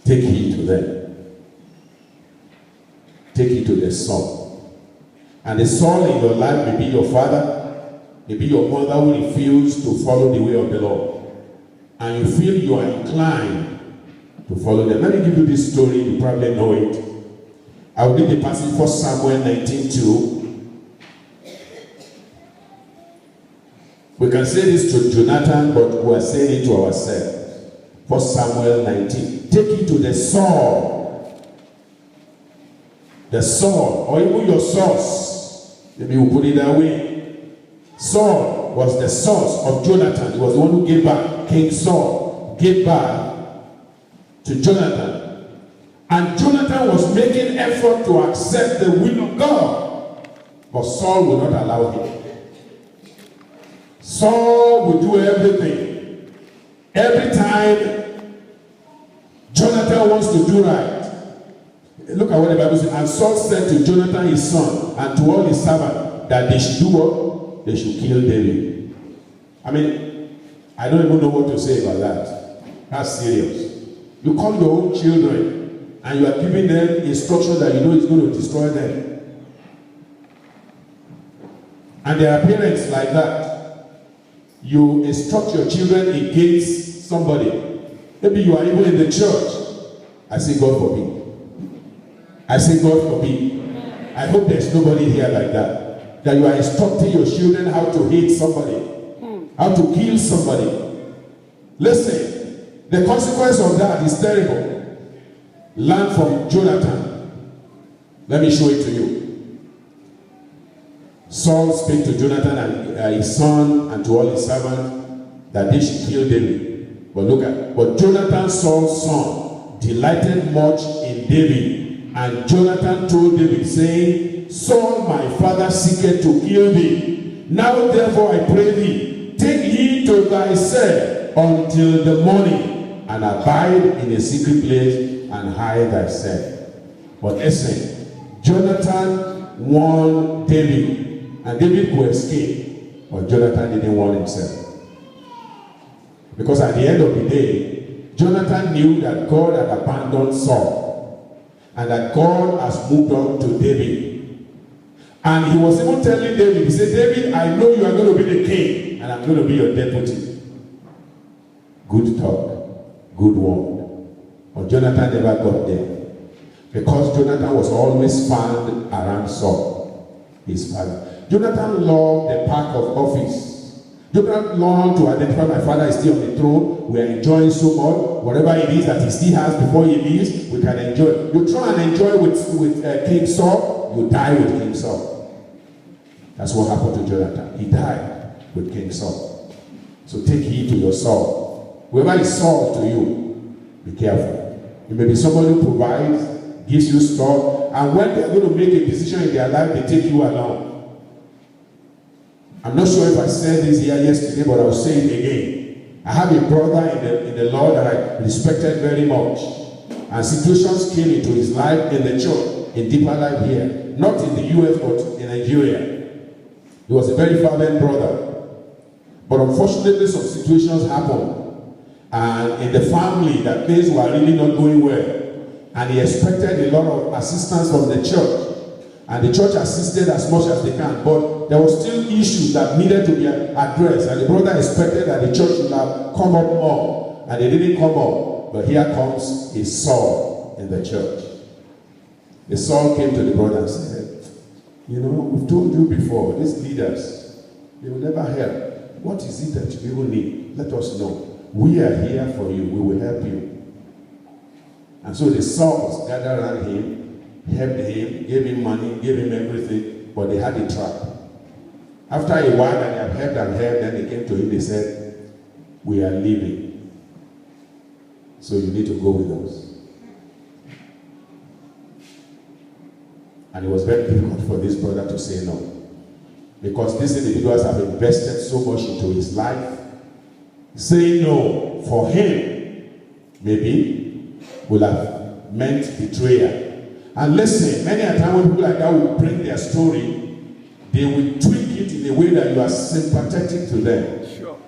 Take heed to them. Take it to the Saul. And the Saul in your life may be your father, may be your mother who refused to follow the way of the Lord. And you feel you are inclined to follow them. Let me give you this story, you probably know it. I will read the passage for Samuel 19:2. We can say this to Jonathan, but we are saying it to ourselves. For Samuel 19. Take it to the Saul. The Saul, or even your source. Maybe we'll put it that way. Saul was the source of Jonathan. He was the one who gave back. King Saul gave back to Jonathan. And Jonathan was making effort to accept the will of God. But Saul would not allow him. Saul would do everything. Every time Jonathan wants to do right. Look at what the Bible says. And Saul said to Jonathan his son and to all his servants that they should do what? They should kill David. I don't even know what to say about that. That's serious. You call your own children and you are giving them instruction that you know is going to destroy them. And there are parents like that. You instruct your children against somebody. Maybe you are even in the church. I say, God forbid. I say, God forbid. I hope there's nobody here like that. That you are instructing your children how to hate somebody, how to kill somebody. Listen, the consequence of that is terrible. Learn from Jonathan. Let me show it to you. Saul spake to Jonathan and his son and to all his servants that they should kill David. But Jonathan, Saul's son, delighted much in David. And Jonathan told David, saying, Saul my father seeketh to kill thee. Now therefore I pray thee, take heed to thyself until the morning, and abide in a secret place, and hide thyself. But listen, Jonathan warned David, and David could escape, but Jonathan didn't warn himself. Because at the end of the day, Jonathan knew that God had abandoned Saul. And that God has moved on to David. And he was even telling David, he said, David, I know you are going to be the king. And and I'm going to be your deputy. Good talk, good word. But Jonathan never got there. Because Jonathan was always found around Saul, his father. Jonathan loved the park of office. Jonathan learned to identify my father is still on the throne. We are enjoying so much. Whatever it is that he still has before he leaves, we can enjoy. You try and enjoy with King Saul, you die with King Saul. That's what happened to Jonathan. He died with King Saul. So take heed to your Saul. Whoever is Saul to you, be careful. You may be somebody who provides, gives you stuff, and when they are going to make a decision in their life, they take you along. I'm not sure if I said this here yesterday, but I'll say it again. I have a brother in the Lord that I respected very much, and situations came into his life in the church, in Deeper Life here, not in the US, but in Nigeria. He was a very fervent brother, but unfortunately some situations happened, and in the family that things were really not going well. And he expected a lot of assistance from the church. And the church assisted as much as they can. But there was still issues that needed to be addressed. And the brother expected that the church should have come up more. And they didn't come up. But here comes a Saul in the church. The Saul came to the brother and said, you know, we've told you before, these leaders, they will never help. What is it that you people need? Let us know. We are here for you. We will help you. And so the Sauls gathered around him, helped him, gave him money, gave him everything, but they had a trap. After a while, and they have helped and helped, then they came to him, they said, we are leaving. So you need to go with us. And it was very difficult for this brother to say no. Because these individuals have invested so much into his life. Saying no for him, maybe, will have meant betrayal. And listen, many a time when people like that will bring their story, they will tweak it in a way that you are sympathetic to them. Sure.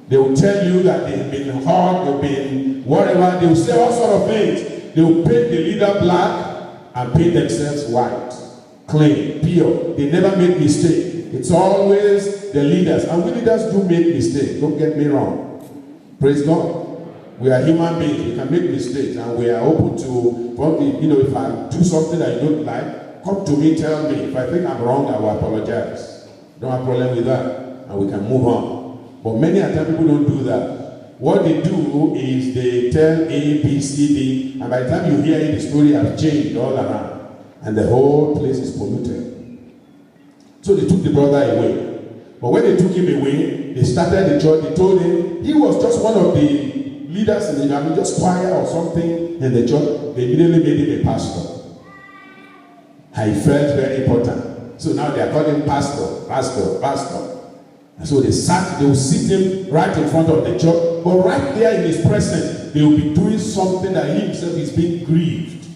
They will tell you that they've been hurt, they've been whatever. They will say all sort of things. They will paint the leader black and paint themselves white, clean, pure. They never make mistake. It's always the leaders. And we leaders do make mistakes. Don't get me wrong. Praise God. We are human beings. We can make mistakes, and we are open to probably, if I do something that you don't like, come to me, tell me. If I think I'm wrong, I will apologize. Don't have a problem with that, and we can move on. But many a time people don't do that. What they do is they tell A, B, C, D, and by the time you hear it, the story has changed all around, and the whole place is polluted. So they took the brother away. But when they took him away, they started the church. They told him he was just one of the leaders in the just choir or something in the church. They immediately made him a pastor. And he felt very important. So now they are calling pastor, pastor, pastor. And so they will sit him right in front of the church. But right there in his presence, they will be doing something that he himself is being grieved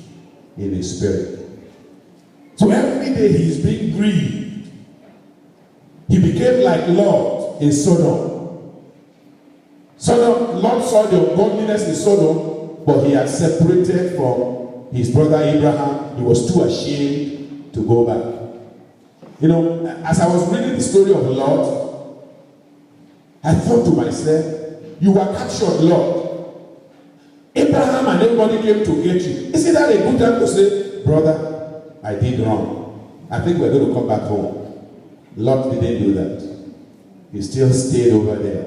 in his spirit. So every day he is being grieved. He became like Lot in Sodom. Lot saw the ungodliness in Sodom, but he had separated from his brother Abraham. He was too ashamed to go back. As I was reading the story of Lot, I thought to myself, you were captured, Lot. Abraham and everybody came to get you. Isn't that a good time to say, brother, I did wrong. I think we're going to come back home. Lot didn't do that. He still stayed over there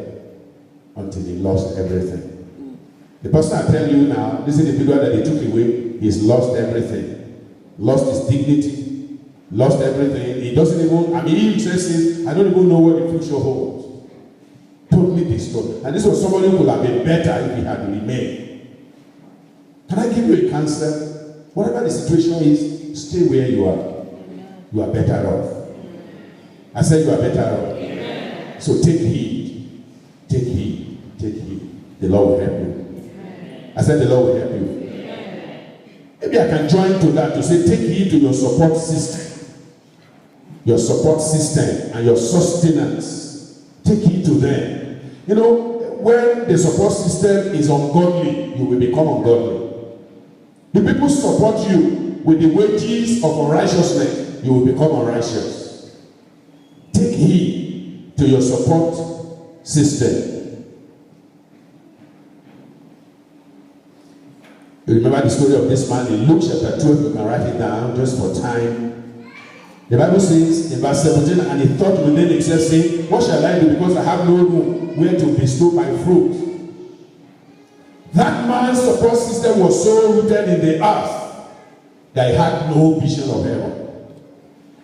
until he lost everything. The person I tell you now, this individual that they took away, he's lost everything. Lost his dignity, lost everything. He doesn't even, he himself says, I don't even know what the future holds. Totally destroyed. And this was somebody who would have been better if he had remained. Can I give you a counsel? Whatever the situation is, stay where you are. You are better off. I said you are better off. Amen. So take heed. Take heed. Take heed. The Lord will help you. Amen. I said the Lord will help you. Amen. Maybe I can join to that to say take heed to your support system. Your support system and your sustenance. Take heed to them. When the support system is ungodly, you will become ungodly. The people support you with the wages of unrighteousness, you will become unrighteous. Take heed to your support system. You remember the story of this man in Luke chapter 12, you can write it down just for time. The Bible says in verse 17, and he thought within himself, saying, what shall I do, because I have no room where to bestow my fruit? That man's support system was so rooted in the earth that he had no vision of heaven.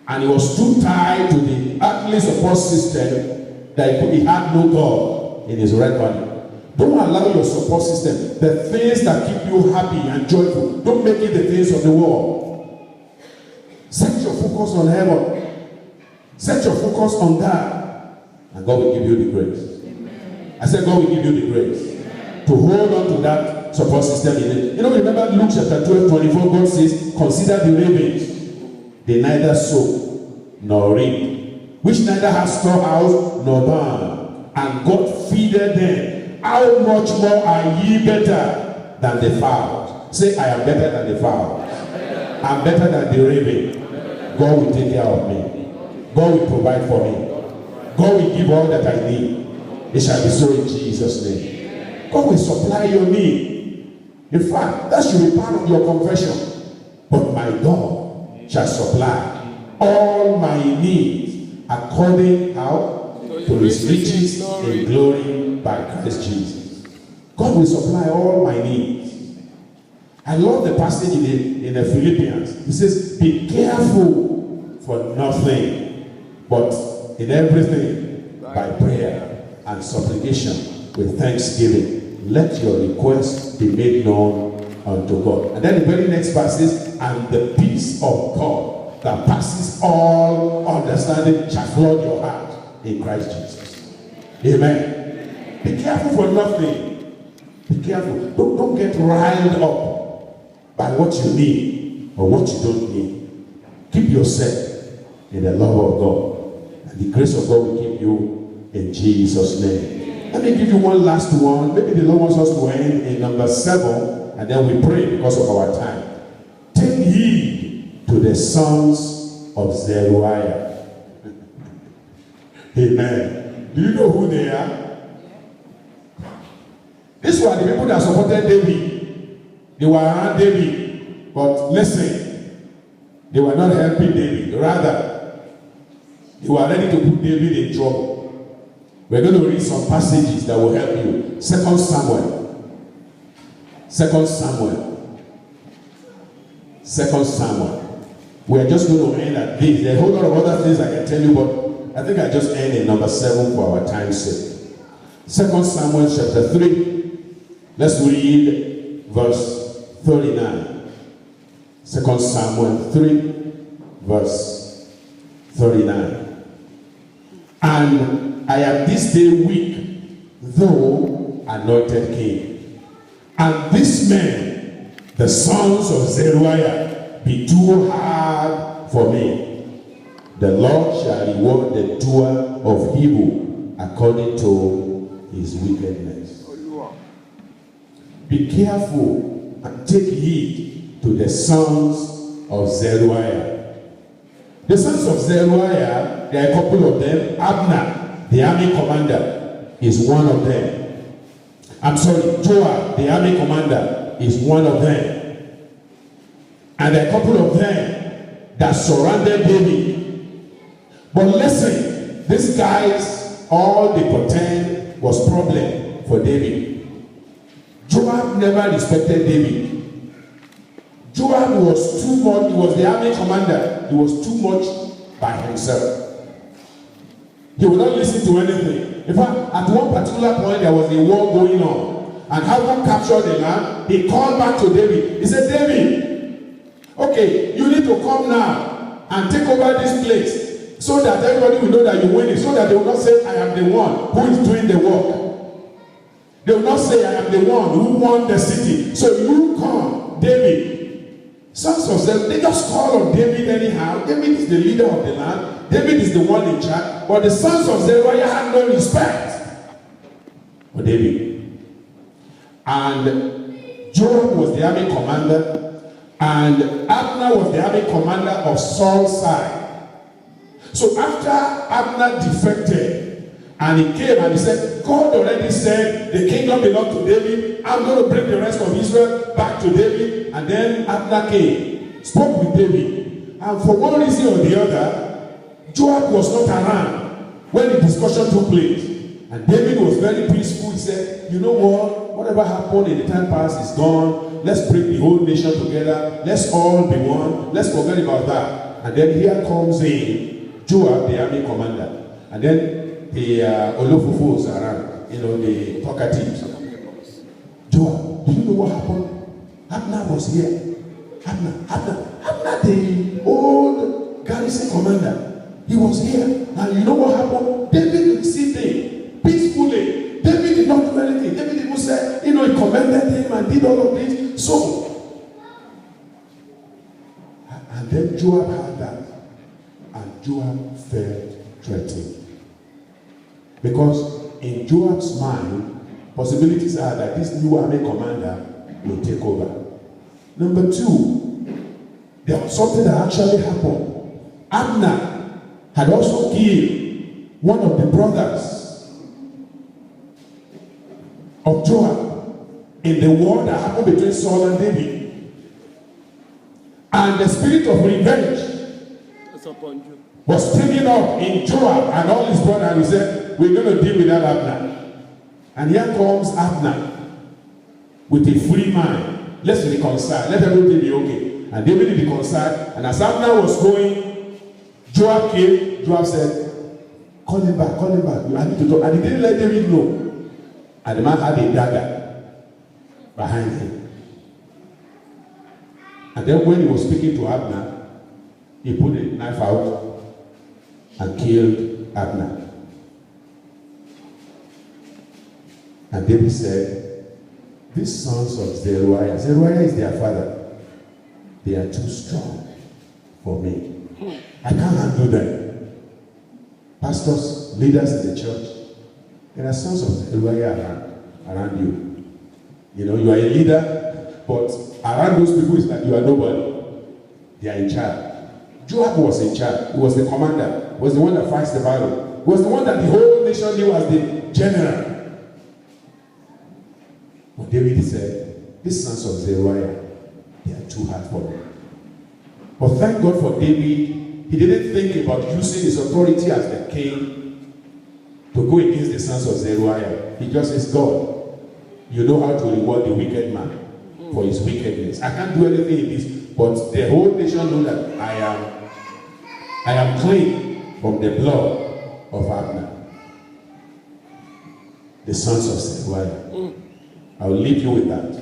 And he was too tied to the earthly support system that he had no God in his reckoning. Don't allow your support system, the things that keep you happy and joyful, don't make it the things of the world. Set your focus on heaven. Set your focus on God. And God will give you the grace. Amen. I said God will give you the grace. Amen. To hold on to that support system in it. You know, remember Luke chapter 12, 24, God says, consider the ravens. They neither sow nor reap, which neither have storehouse nor barn. And God feedeth them. How much more are ye better than the fowls? Say, I am better than the fowls. I'm better than the raven. God will take care of me. God will provide for me. God will give all that I need. It shall be so in Jesus' name. God will supply your need. In fact, that should be part of your confession. But my God shall supply all my needs according how? To his riches in glory by Christ Jesus. God will supply all my needs. I love the passage in the Philippians. He says, be careful for nothing, but in everything by prayer and supplication with thanksgiving. Let your requests be made known unto God. And then the very next verse says, and the peace of God that passes all understanding shall flood your heart in Christ Jesus. Amen. Be careful for nothing. Be careful. Don't get riled up by what you need or what you don't need. Keep yourself in the love of God, and the grace of God will keep you in Jesus' name. Let me give you one last one. Maybe the Lord wants us to end in number 7, and then we pray because of our time. Take heed to the sons of Zeruiah. Amen. Do you know who they are? These were the people that supported David. They were around David, but listen, they were not helping David. Rather, they were ready to put David in trouble. We're going to read some passages that will help you. 2 Samuel. 2 Samuel. 2 Samuel. We're just going to end at this. There are a whole lot of other things I can tell you, but I think I just end in number 7 for our time's sake. 2 Samuel chapter 3. Let's read verse 39. 2 Samuel 3, verse 39. And I am this day weak, though anointed king. And these men, the sons of Zeruiah, be too hard for me. The Lord shall reward the doer of evil according to his wickedness. Be careful and take heed to the sons of Zeruiah. The sons of Zeruiah, there are a couple of them. Abner, the army commander, is one of them. I'm sorry, Joab, the army commander, is one of them. And there are a couple of them that surrounded David. But listen, these guys, all they pretend was problem for David. Joab never respected David. Joab was too much, he was the army commander. He was too much by himself. He would not listen to anything. In fact, at one particular point, there was a war going on. And having captured the land, he called back to David. He said, David, okay, you need to come now and take over this place so that everybody will know that you win it, so that they will not say, I am the one who is doing the work. They will not say, I am the one who won the city. So you come, David. Sons of Zeruiah, they just call on David anyhow. David is the leader of the land. David is the one in charge. But the sons of Zeruiah had no respect for David. And Joab was the army commander. And Abner was the army commander of Saul's side. So after Abner defected, And he came and he said, God already said the kingdom belonged to David. I'm going to bring the rest of Israel back to David. And then Abner came, spoke with David. And for one reason or the other, Joab was not around when the discussion took place. And David was very peaceful. He said, you know what? Whatever happened in the time past is gone. Let's bring the whole nation together. Let's all be one. Let's forget about that. And then here comes in Joab, the army commander. And then the Olofofos around, the talkatives. Joab, do you know what happened? Abner was here. Abner, the old garrison commander. He was here. And you know what happened? David received him peacefully. David did not do anything. David even said, he commended him and did all of this. So, and then Joab heard that. And Joab felt threatened. Because in Joab's mind, possibilities are that this new army commander will take over. Number two, there was something that actually happened. Abner had also killed one of the brothers of Joab in the war that happened between Saul and David. And the spirit of revenge was springing up in Joab and all his brothers, and he said, we're going to deal with that Abner. And here comes Abner with a free mind. Let's reconcile. Let everything be okay. And David reconciled. And as Abner was going, Joab came. Joab said, call him back. I need to talk. And he didn't let David know. And the man had a dagger behind him. And then when he was speaking to Abner, he put a knife out and killed Abner. And David said, these sons of Zeruiah is their father. They are too strong for me. I can't handle them. Pastors, leaders in the church, there are sons of Zeruiah around you. You are a leader, but around those people is that you are nobody. They are in charge. Joab was in charge. He was the commander. He was the one that fights the battle. He was the one that the whole nation knew as the general. But David said, these sons of Zeruiah, they are too hard for me. But thank God for David. He didn't think about using his authority as the king to go against the sons of Zeruiah. He just says, God, you know how to reward the wicked man for his wickedness. I can't do anything in this, but the whole nation knows that I am clean from the blood of Abner. The sons of Zeruiah. I will leave you with that.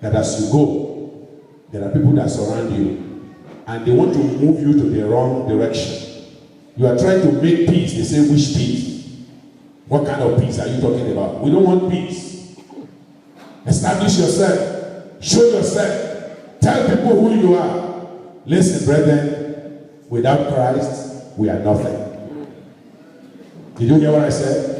That as you go, there are people that surround you, and they want to move you to the wrong direction. You are trying to make peace. They say, which peace? What kind of peace are you talking about? We don't want peace. Establish yourself. Show yourself. Tell people who you are. Listen, brethren, without Christ, we are nothing. Did you hear what I said?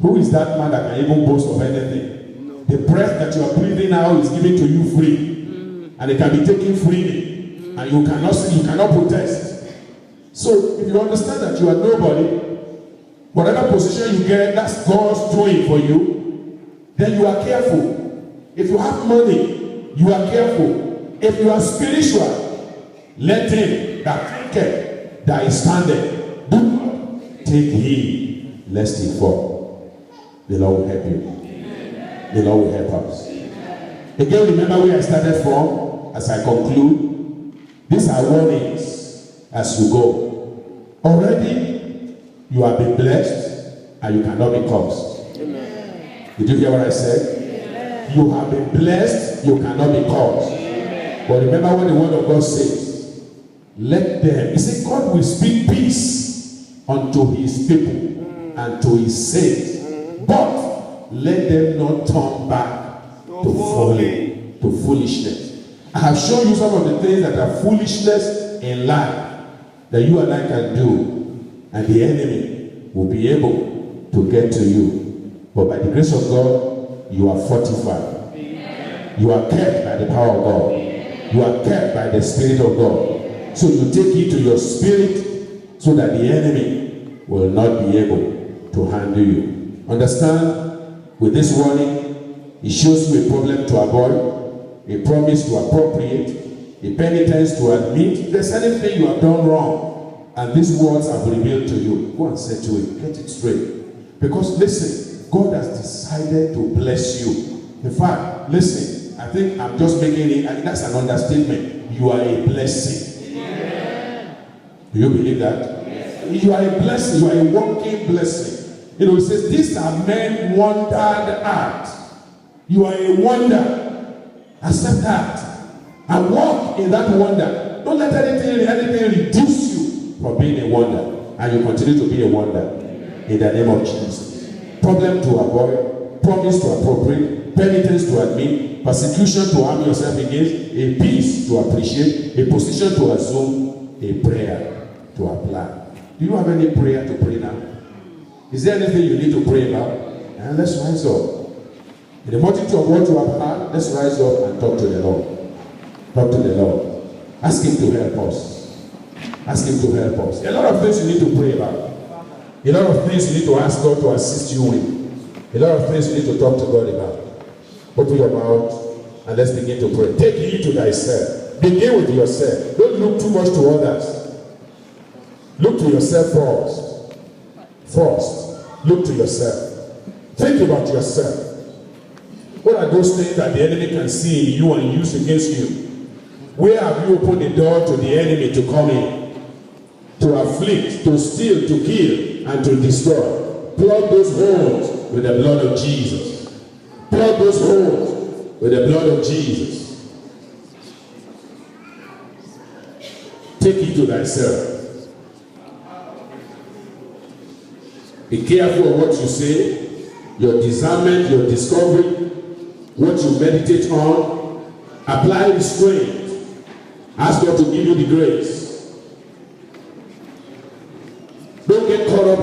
Who is that man that can even boast of anything? No. The breath that you are breathing now is given to you free. And it can be taken freely. And you cannot protest. So if you understand that you are nobody, whatever position you get, that's God's doing for you, then you are careful. If you have money, you are careful. If you are spiritual, let him that thinketh that is standing do not take heed lest he fall. The Lord will help you. Amen. The Lord will help us. Amen. Again, remember where I started from as I conclude. These are warnings as you go. Already, you have been blessed and you cannot be cursed. Amen. Did you hear what I said? Amen. You have been blessed, you cannot be cursed. Amen. But remember what the word of God says. Let them, he said, God will speak peace unto his people and to his saints. But let them not turn back to folly, to foolishness. I have shown you some of the things that are foolishness in life that you and I can do, and the enemy will be able to get to you. But by the grace of God, you are fortified. Amen. You are kept by the power of God. Amen. You are kept by the Spirit of God. So you take it to your spirit so that the enemy will not be able to handle you. Understand? With this warning, it shows you a problem to avoid, a promise to appropriate, a penitence to admit. If there's anything you have done wrong, and these words have been revealed to you, go and say to it, get it straight. Because listen, God has decided to bless you. In fact, listen, I think I'm just making it, and that's an understatement. You are a blessing. Yeah. Do you believe that? Yes. You are a blessing. You are a walking blessing. You know, it says, these are men wondered at. You are a wonder. Accept that. And walk in that wonder. Don't let anything reduce you from being a wonder. And you continue to be a wonder. In the name of Jesus. Problem to avoid. Promise to appropriate. Penitence to admit. Persecution to arm yourself against. A peace to appreciate. A position to assume. A prayer to apply. Do you have any prayer to pray now? Is there anything you need to pray about? And let's rise up. In the multitude of what you have heard, let's rise up and talk to the Lord. Talk to the Lord. Ask Him to help us. Ask Him to help us. A lot of things you need to pray about. A lot of things you need to ask God to assist you with. A lot of things you need to talk to God about. Open your mouth and let's begin to pray. Take heed to thyself. Begin with yourself. Don't look too much to others. Look to yourself first. First, look to yourself. Think about yourself. What are those things that the enemy can see in you and use against you? Where have you opened the door to the enemy to come in? To afflict, to steal, to kill, and to destroy. Plug those holes with the blood of Jesus. Plug those holes with the blood of Jesus. Take it to thyself. Be careful of what you say, your discernment, your discovery, what you meditate on. Apply restraint. Ask God to give you the grace. Don't get caught up in